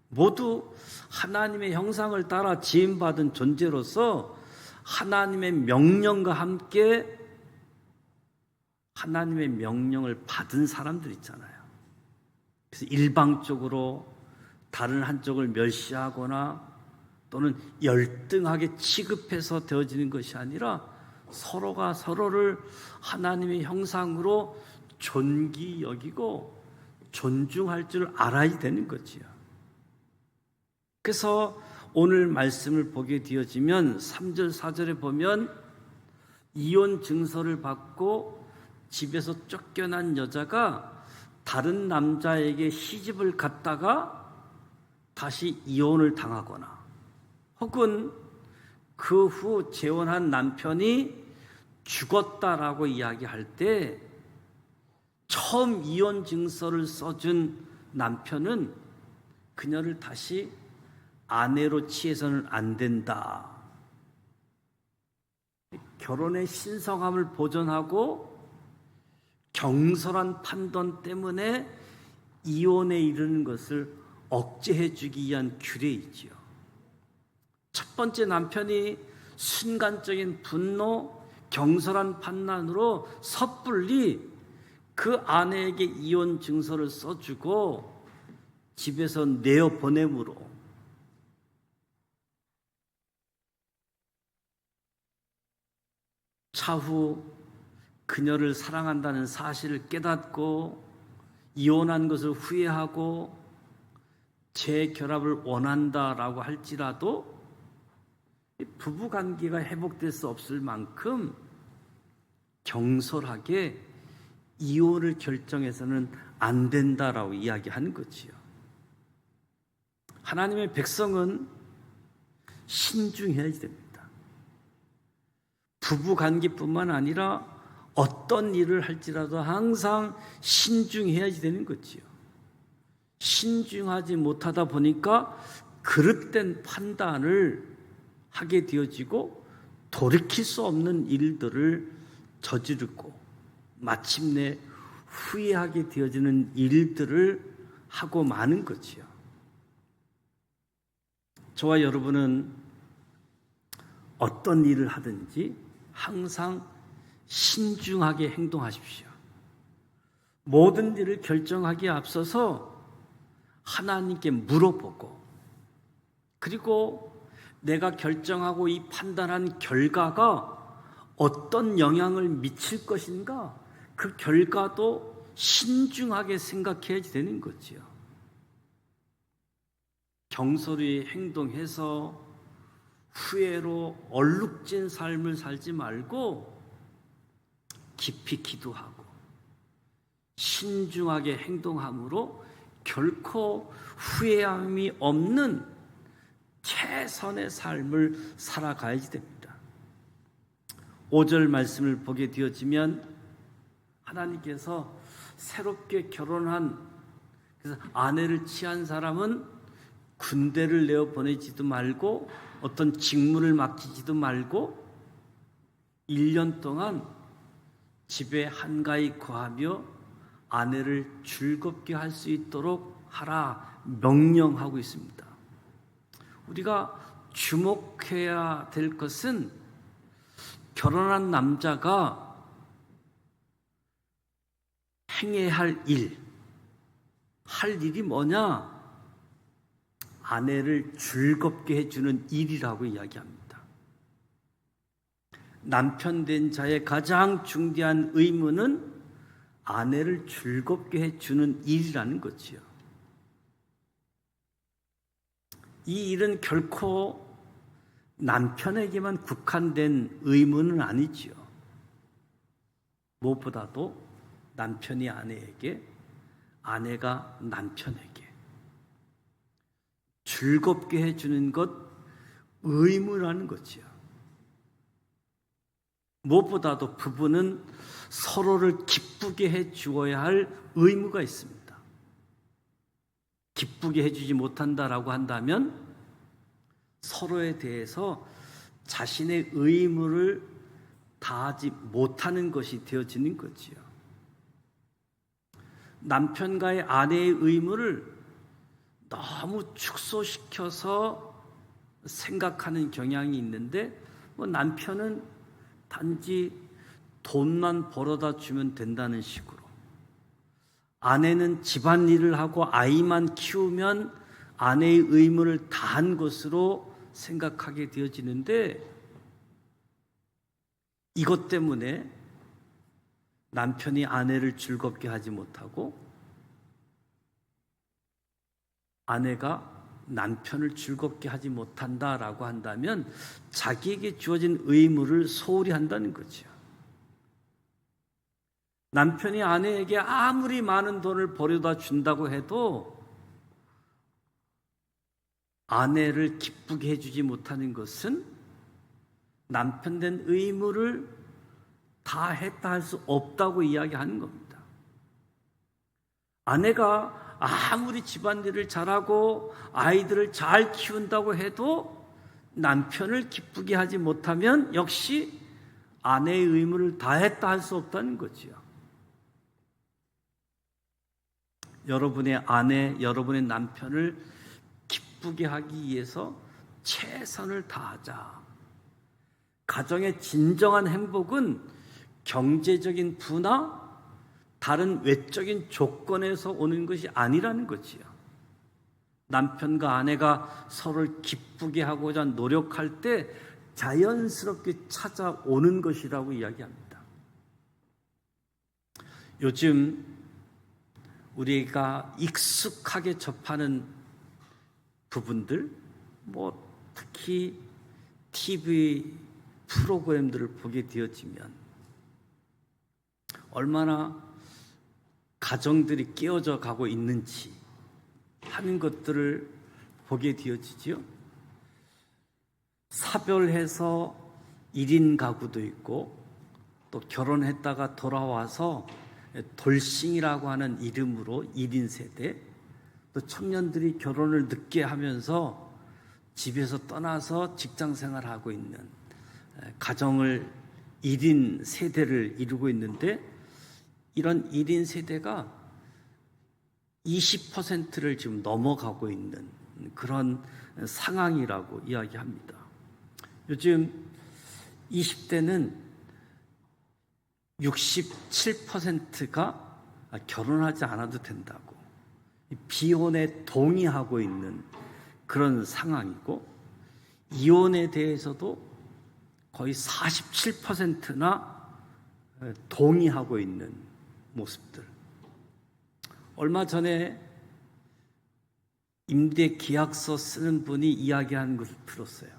모두 하나님의 형상을 따라 지음받은 존재로서 하나님의 명령과 함께 하나님의 명령을 받은 사람들 있잖아요. 그래서 일방적으로 다른 한쪽을 멸시하거나 또는 열등하게 취급해서 되어지는 것이 아니라 서로가 서로를 하나님의 형상으로 존귀 여기고 존중할 줄 알아야 되는 거지요. 그래서 오늘 말씀을 보게 되어지면 3절 4절에 보면 이혼 증서를 받고 집에서 쫓겨난 여자가 다른 남자에게 시집을 갔다가 다시 이혼을 당하거나 혹은 그 후 재혼한 남편이 죽었다라고 이야기할 때 처음 이혼 증서를 써준 남편은 그녀를 다시 아내로 취해서는 안 된다. 결혼의 신성함을 보존하고 경솔한 판단 때문에 이혼에 이르는 것을 억제해 주기 위한 규례이지요. 첫 번째 남편이 순간적인 분노, 경솔한 판단으로 섣불리 그 아내에게 이혼 증서를 써주고 집에서 내어보내므로 차후 그녀를 사랑한다는 사실을 깨닫고 이혼한 것을 후회하고 재결합을 원한다라고 할지라도 부부관계가 회복될 수 없을 만큼 경솔하게 이혼을 결정해서는 안 된다라고 이야기하는 거지요. 하나님의 백성은 신중해야 됩니다. 부부관계뿐만 아니라 어떤 일을 할지라도 항상 신중해야 되는 거지요. 신중하지 못하다 보니까 그릇된 판단을 하게 되어지고 돌이킬 수 없는 일들을 저지르고 마침내 후회하게 되어지는 일들을 하고 마는 거지요. 저와 여러분은 어떤 일을 하든지 항상 신중하게 행동하십시오. 모든 일을 결정하기에 앞서서 하나님께 물어보고 그리고 내가 결정하고 이 판단한 결과가 어떤 영향을 미칠 것인가, 그 결과도 신중하게 생각해야지 되는 거지요. 경솔히 행동해서 후회로 얼룩진 삶을 살지 말고 깊이 기도하고 신중하게 행동함으로 결코 후회함이 없는 최선의 삶을 살아가야지 됩니다. 5절 말씀을 보게 되어지면 하나님께서 새롭게 결혼한, 그래서 아내를 취한 사람은 군대를 내어 보내지도 말고 어떤 직무를 맡기지도 말고 1년 동안 집에 한가히 거하며 아내를 즐겁게 할 수 있도록 하라 명령하고 있습니다. 우리가 주목해야 될 것은 결혼한 남자가 행해야 할 일이 뭐냐? 아내를 즐겁게 해주는 일이라고 이야기합니다. 남편 된 자의 가장 중대한 의무는 아내를 즐겁게 해주는 일이라는 거지요. 이 일은 결코 남편에게만 국한된 의무는 아니지요. 무엇보다도 남편이 아내에게, 아내가 남편에게 즐겁게 해주는 것 의무라는 거지요. 무엇보다도 부부는 서로를 기쁘게 해주어야 할 의무가 있습니다. 기쁘게 해주지 못한다라고 한다면 서로에 대해서 자신의 의무를 다하지 못하는 것이 되어지는 거지요. 남편과의 아내의 의무를 너무 축소시켜서 생각하는 경향이 있는데, 남편은 단지 돈만 벌어다 주면 된다는 식으로, 아내는 집안일을 하고 아이만 키우면 아내의 의무를 다한 것으로 생각하게 되어지는데, 이것 때문에 남편이 아내를 즐겁게 하지 못하고 아내가 남편을 즐겁게 하지 못한다라고 한다면 자기에게 주어진 의무를 소홀히 한다는 거죠. 남편이 아내에게 아무리 많은 돈을 벌여다 준다고 해도 아내를 기쁘게 해주지 못하는 것은 남편 된 의무를 다 했다 할 수 없다고 이야기하는 겁니다. 아내가 아무리 집안일을 잘하고 아이들을 잘 키운다고 해도 남편을 기쁘게 하지 못하면 역시 아내의 의무를 다했다 할 수 없다는 거지요. 여러분의 아내, 여러분의 남편을 기쁘게 하기 위해서 최선을 다하자. 가정의 진정한 행복은 경제적인 부나 다른 외적인 조건에서 오는 것이 아니라는 거지요. 남편과 아내가 서로를 기쁘게 하고자 노력할 때 자연스럽게 찾아오는 것이라고 이야기합니다. 요즘 우리가 익숙하게 접하는 부분들, 특히 TV 프로그램들을 보게 되어지면 얼마나 가정들이 깨어져 가고 있는지 하는 것들을 보게 되어지죠. 사별해서 1인 가구도 있고, 또 결혼했다가 돌아와서 돌싱이라고 하는 이름으로 1인 세대, 또 청년들이 결혼을 늦게 하면서 집에서 떠나서 직장 생활하고 있는 가정을 1인 세대를 이루고 있는데, 이런 1인 세대가 20%를 지금 넘어가고 있는 그런 상황이라고 이야기합니다. 요즘 20대는 67%가 결혼하지 않아도 된다고 비혼에 동의하고 있는 그런 상황이고, 이혼에 대해서도 거의 47%나 동의하고 있는 모습들. 얼마 전에 임대 계약서 쓰는 분이 이야기하는 것을 들었어요.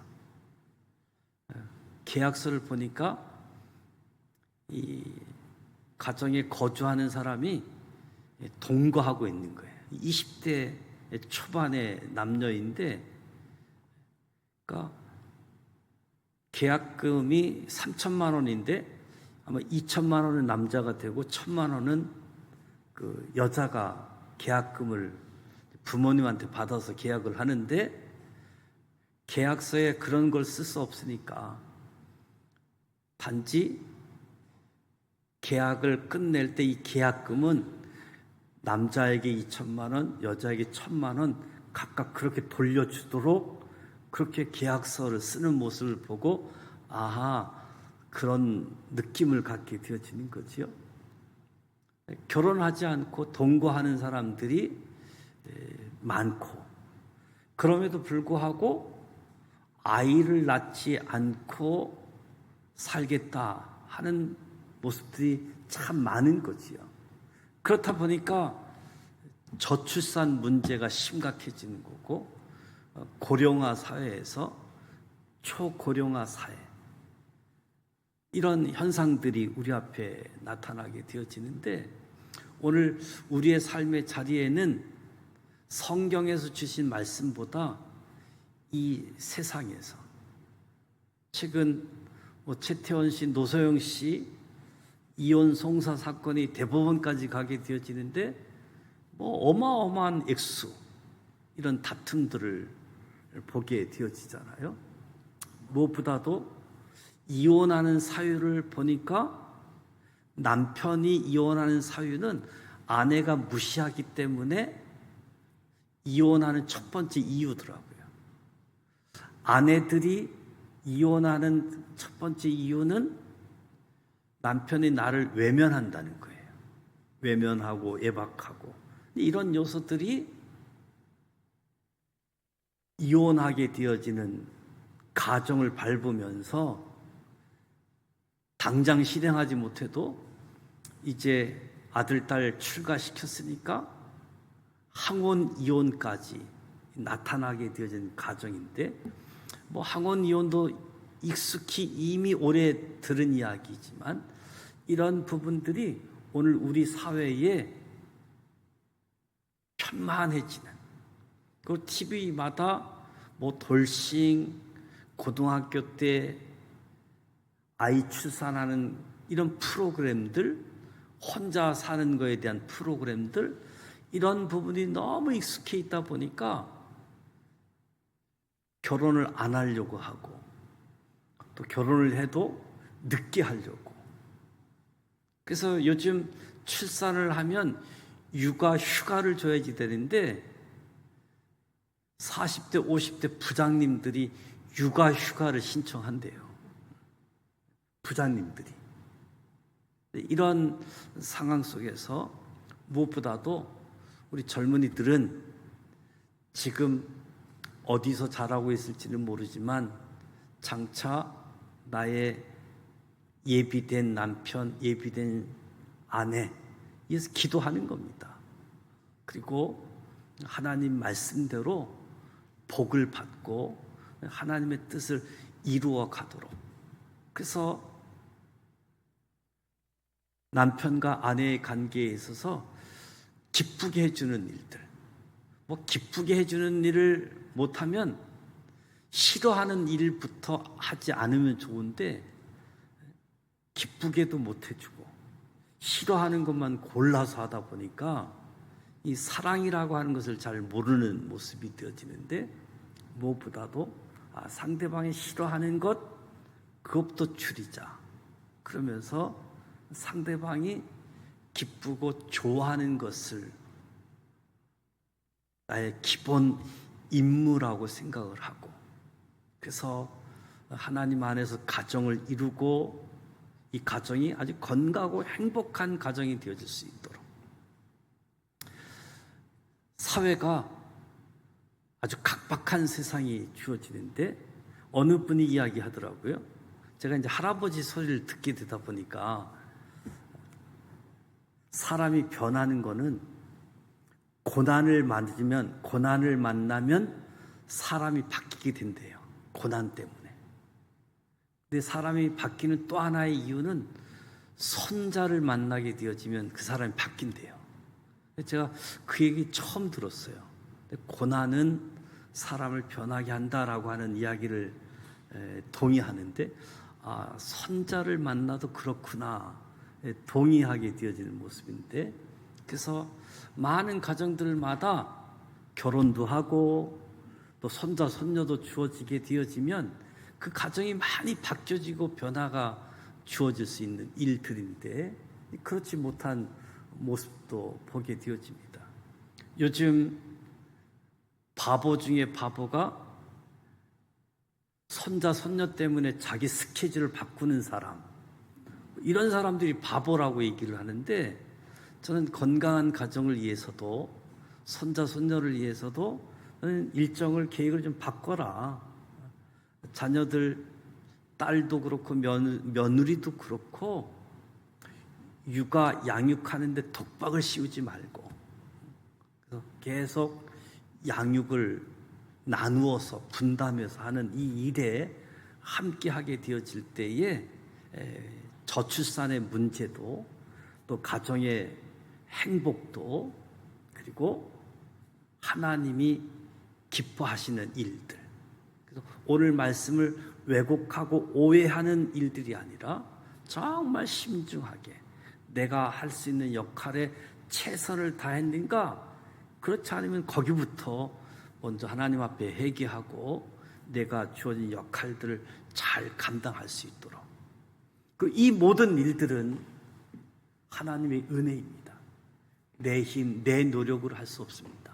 계약서를 보니까 이 가정에 거주하는 사람이 동거하고 있는 거예요. 20대 초반의 남녀인데, 그러니까 계약금이 3천만 원인데 아마 2천만 원은 남자가 되고 1천만 원은 그 여자가 계약금을 부모님한테 받아서 계약을 하는데, 계약서에 그런 걸 쓸 수 없으니까 단지 계약을 끝낼 때 이 계약금은 남자에게 2천만 원, 여자에게 1천만 원 각각 그렇게 돌려주도록 그렇게 계약서를 쓰는 모습을 보고, 아하, 그런 느낌을 갖게 되어지는 거지요. 결혼하지 않고 동거하는 사람들이 많고, 그럼에도 불구하고 아이를 낳지 않고 살겠다 하는 모습들이 참 많은 거지요. 그렇다 보니까 저출산 문제가 심각해지는 거고, 고령화 사회에서 초고령화 사회, 이런 현상들이 우리 앞에 나타나게 되어지는데, 오늘 우리의 삶의 자리에는 성경에서 주신 말씀보다 이 세상에서, 최근 최태원 씨, 노소영 씨 이혼 송사 사건이 대법원까지 가게 되어지는데 어마어마한 액수, 이런 다툼들을 보게 되어지잖아요. 무엇보다도 이혼하는 사유를 보니까 남편이 이혼하는 사유는 아내가 무시하기 때문에 이혼하는 첫 번째 이유더라고요. 아내들이 이혼하는 첫 번째 이유는 남편이 나를 외면한다는 거예요. 외면하고 애박하고, 이런 요소들이 이혼하게 되어지는 가정을 밟으면서 당장 실행하지 못해도 이제 아들, 딸 출가시켰으니까 항원 이혼까지 나타나게 되어진 가정인데, 항원 이혼도 익숙히 이미 오래 들은 이야기지만, 이런 부분들이 오늘 우리 사회에 편만해지는, 그리고 TV마다 돌싱, 고등학교 때 아이 출산하는 이런 프로그램들, 혼자 사는 거에 대한 프로그램들, 이런 부분이 너무 익숙해 있다 보니까 결혼을 안 하려고 하고, 또 결혼을 해도 늦게 하려고. 그래서 요즘 출산을 하면 육아 휴가를 줘야지 되는데, 40대, 50대 부장님들이 육아 휴가를 신청한대요. 부장님들이. 이런 상황 속에서 무엇보다도 우리 젊은이들은 지금 어디서 자라고 있을지는 모르지만 장차 나의 예비된 남편, 예비된 아내, 이에서 기도하는 겁니다. 그리고 하나님 말씀대로 복을 받고 하나님의 뜻을 이루어 가도록. 그래서 남편과 아내의 관계에 있어서 기쁘게 해주는 일들, 기쁘게 해주는 일을 못하면 싫어하는 일부터 하지 않으면 좋은데, 기쁘게도 못해주고 싫어하는 것만 골라서 하다 보니까 이 사랑이라고 하는 것을 잘 모르는 모습이 되어지는데, 무엇보다도 상대방이 싫어하는 것, 그것부터 줄이자. 그러면서 상대방이 기쁘고 좋아하는 것을 나의 기본 임무라고 생각을 하고, 그래서 하나님 안에서 가정을 이루고 이 가정이 아주 건강하고 행복한 가정이 되어질 수 있도록. 사회가 아주 각박한 세상이 주어지는데, 어느 분이 이야기하더라고요. 제가 이제 할아버지 소리를 듣게 되다 보니까 사람이 변하는 거는 고난을 만나면 사람이 바뀌게 된대요. 고난 때문에. 근데 사람이 바뀌는 또 하나의 이유는 선자를 만나게 되어지면 그 사람이 바뀐대요. 제가 그 얘기 처음 들었어요. 고난은 사람을 변하게 한다라고 하는 이야기를 동의하는데, 선자를 만나도 그렇구나, 동의하게 되어지는 모습인데, 그래서 많은 가정들마다 결혼도 하고 또 손자 손녀도 주어지게 되어지면 그 가정이 많이 바뀌어지고 변화가 주어질 수 있는 일들인데, 그렇지 못한 모습도 보게 되어집니다. 요즘 바보 중에 바보가 손자 손녀 때문에 자기 스케줄을 바꾸는 사람, 이런 사람들이 바보라고 얘기를 하는데, 저는 건강한 가정을 위해서도 손자 손녀를 위해서도 일정을 계획을 좀 바꿔라. 자녀들, 딸도 그렇고 며느리도 그렇고 육아 양육하는데 독박을 씌우지 말고, 그래서 계속 양육을 나누어서 분담해서 하는 이 일에 함께하게 되어질 때에 저출산의 문제도, 또 가정의 행복도, 그리고 하나님이 기뻐하시는 일들, 그래서 오늘 말씀을 왜곡하고 오해하는 일들이 아니라 정말 신중하게 내가 할 수 있는 역할에 최선을 다했는가, 그렇지 않으면 거기부터 먼저 하나님 앞에 회개하고 내가 주어진 역할들을 잘 감당할 수 있도록, 이 모든 일들은 하나님의 은혜입니다. 내 힘, 내 노력으로 할 수 없습니다.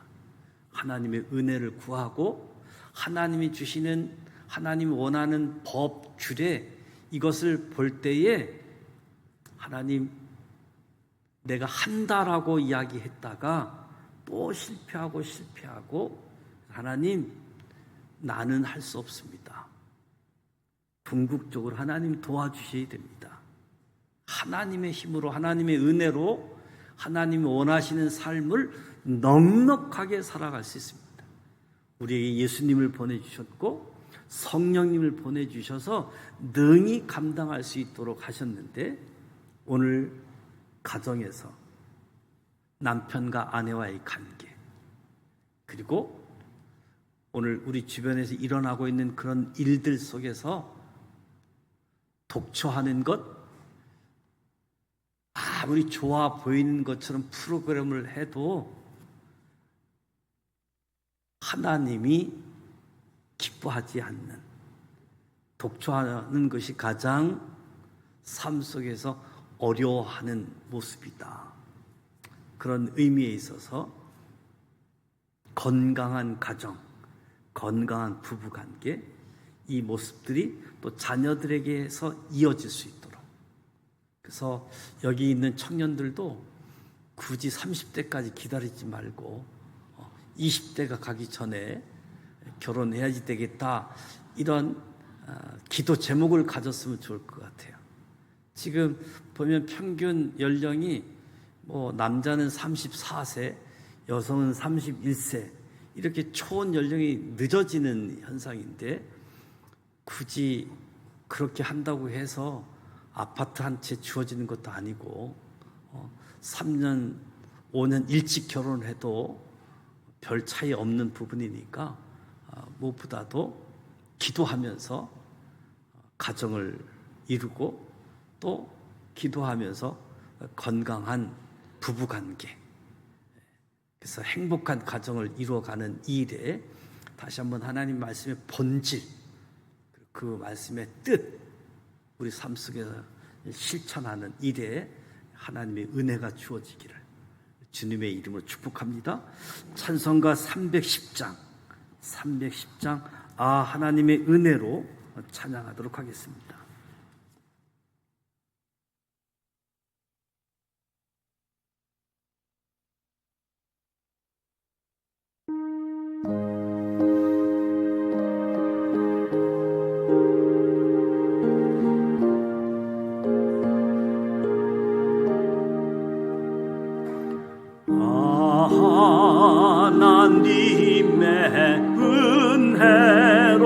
하나님의 은혜를 구하고 하나님이 주시는, 하나님이 원하는 법, 규례, 이것을 볼 때에 하나님, 내가 한다라고 이야기했다가 또 실패하고 하나님, 나는 할 수 없습니다. 궁극적으로 하나님 도와주셔야 됩니다. 하나님의 힘으로, 하나님의 은혜로 하나님이 원하시는 삶을 넉넉하게 살아갈 수 있습니다. 우리에게 예수님을 보내주셨고 성령님을 보내주셔서 능히 감당할 수 있도록 하셨는데, 오늘 가정에서 남편과 아내와의 관계, 그리고 오늘 우리 주변에서 일어나고 있는 그런 일들 속에서 독초하는 것, 아무리 좋아 보이는 것처럼 프로그램을 해도 하나님이 기뻐하지 않는, 독초하는 것이 가장 삶 속에서 어려워하는 모습이다. 그런 의미에 있어서 건강한 가정, 건강한 부부관계, 이 모습들이 또 자녀들에게서 이어질 수 있도록, 그래서 여기 있는 청년들도 굳이 30대까지 기다리지 말고 20대가 가기 전에 결혼해야지 되겠다, 이런 기도 제목을 가졌으면 좋을 것 같아요. 지금 보면 평균 연령이 남자는 34세, 여성은 31세, 이렇게 초혼 연령이 늦어지는 현상인데, 굳이 그렇게 한다고 해서 아파트 한 채 주어지는 것도 아니고 3년, 5년 일찍 결혼을 해도 별 차이 없는 부분이니까 무엇보다도 기도하면서 가정을 이루고 또 기도하면서 건강한 부부관계, 그래서 행복한 가정을 이루어가는 일에 다시 한번 하나님 말씀의 본질, 그 말씀의 뜻, 우리 삶 속에서 실천하는 일에 하나님의 은혜가 주어지기를 주님의 이름으로 축복합니다. 찬송가 310장 하나님의 은혜로 찬양하도록 하겠습니다. 하나님의 은혜로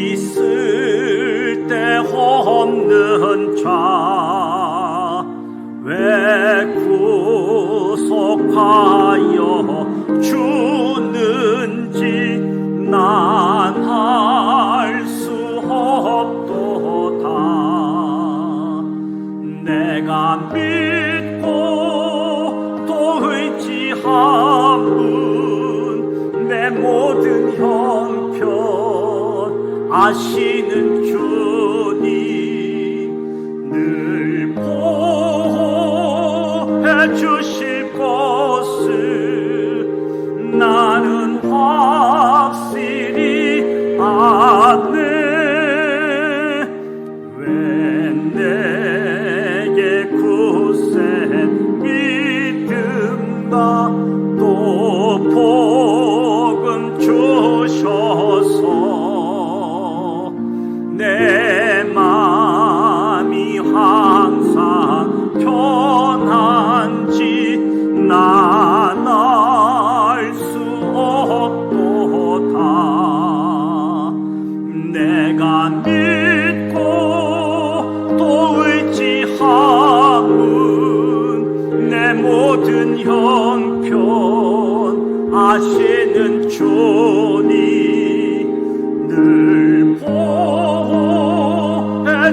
있을 데 없는 자 왜 구속하여 주는지 난 알 수 없도다. 내가 믿고 또 의지함은 내 모든 형편 아시는 주님 늘 보호해 주실 것을 나는 확실히 아네. 왜 내게 굳센 믿음과 또 복음 주셔서 내 마음이 항상 편한지 난 알 수 없도다. 내가 믿고 또 의지함은 내 모든 형편 아시는 주님 늘 보호해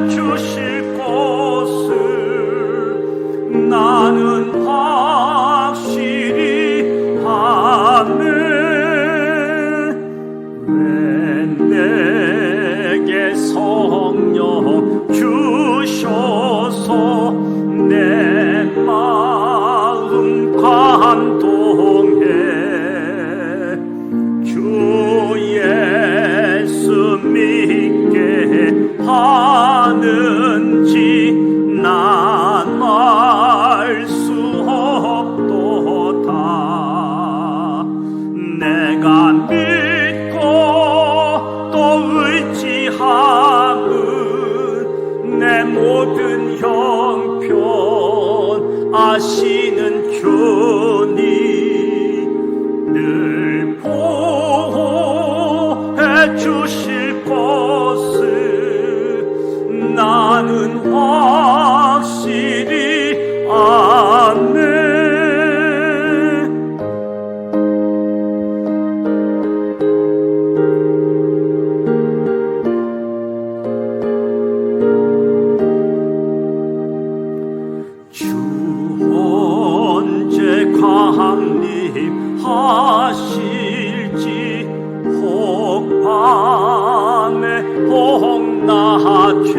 주실 것을 나는 확실히 아네. 왜 내게 성령 주셔서 내 마음 감동해 주 예수 믿게 하는지 난 알 수 없도다. 내가 믿고 또 의지함은 내 모든 형편 아시는 주님 늘 보호해 주실 것을 나는 확실히 아네. 주 언제 강림하실지 혹밤에 혹낮에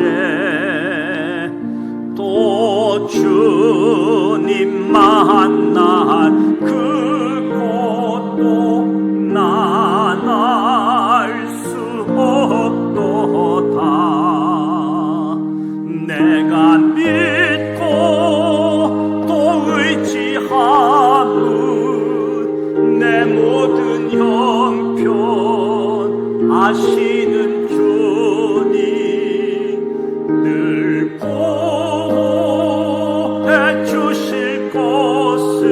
또 주님 만날 그곳도 난 알 수 없도다. 내가 믿고 또 의지함은 내 모든 형편 아시는 주님 늘 보호해 주실 것을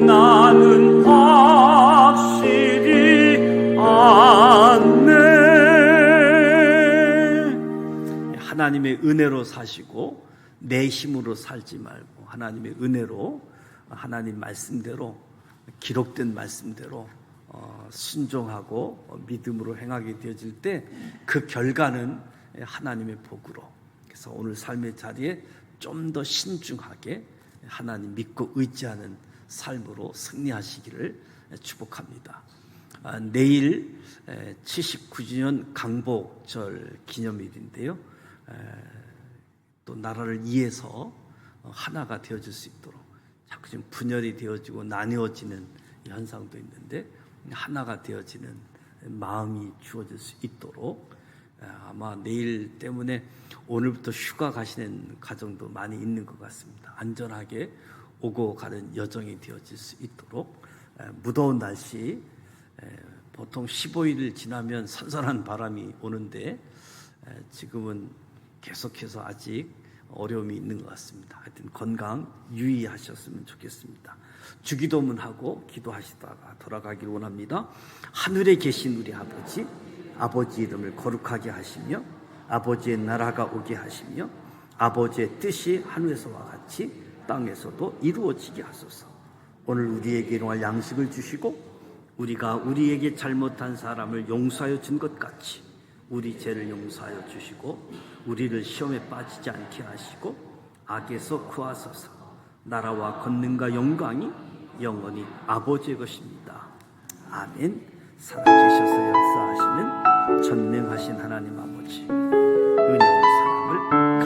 나는 확실히 아네. 하나님의 은혜로 사시고 내 힘으로 살지 말고 하나님의 은혜로 하나님 말씀대로 기록된 말씀대로 순종하고 믿음으로 행하게 되어질 때 그 결과는 하나님의 복으로. 그래서 오늘 삶의 자리에 좀 더 신중하게 하나님 믿고 의지하는 삶으로 승리하시기를 축복합니다. 내일 79주년 강복절 기념일인데요. 또 나라를 위해서 하나가 되어질 수 있도록 자꾸 지금 분열이 되어지고 나뉘어지는 현상도 있는데 하나가 되어지는 마음이 주어질 수 있도록 아마 내일 때문에 오늘부터 휴가 가시는 가정도 많이 있는 것 같습니다. 안전하게 오고 가는 여정이 되어질 수 있도록 무더운 날씨 보통 15일 지나면 선선한 바람이 오는데 지금은 계속해서 아직 어려움이 있는 것 같습니다. 하여튼 건강 유의하셨으면 좋겠습니다. 주기도문하고 기도하시다가 돌아가기를 원합니다. 하늘에 계신 우리 아버지, 아버지 이름을 거룩하게 하시며 아버지의 나라가 오게 하시며 아버지의 뜻이 하늘에서와 같이 땅에서도 이루어지게 하소서. 오늘 우리에게 일용할 양식을 주시고 우리가 우리에게 잘못한 사람을 용서하여 준 것 같이 우리 죄를 용서하여 주시고 우리를 시험에 빠지지 않게 하시고 악에서 구하소서. 나라와 권능과 영광이 영원히 아버지의 것입니다. 아멘. 살아계셔서 역사하시는 전능하신 하나님 아버지,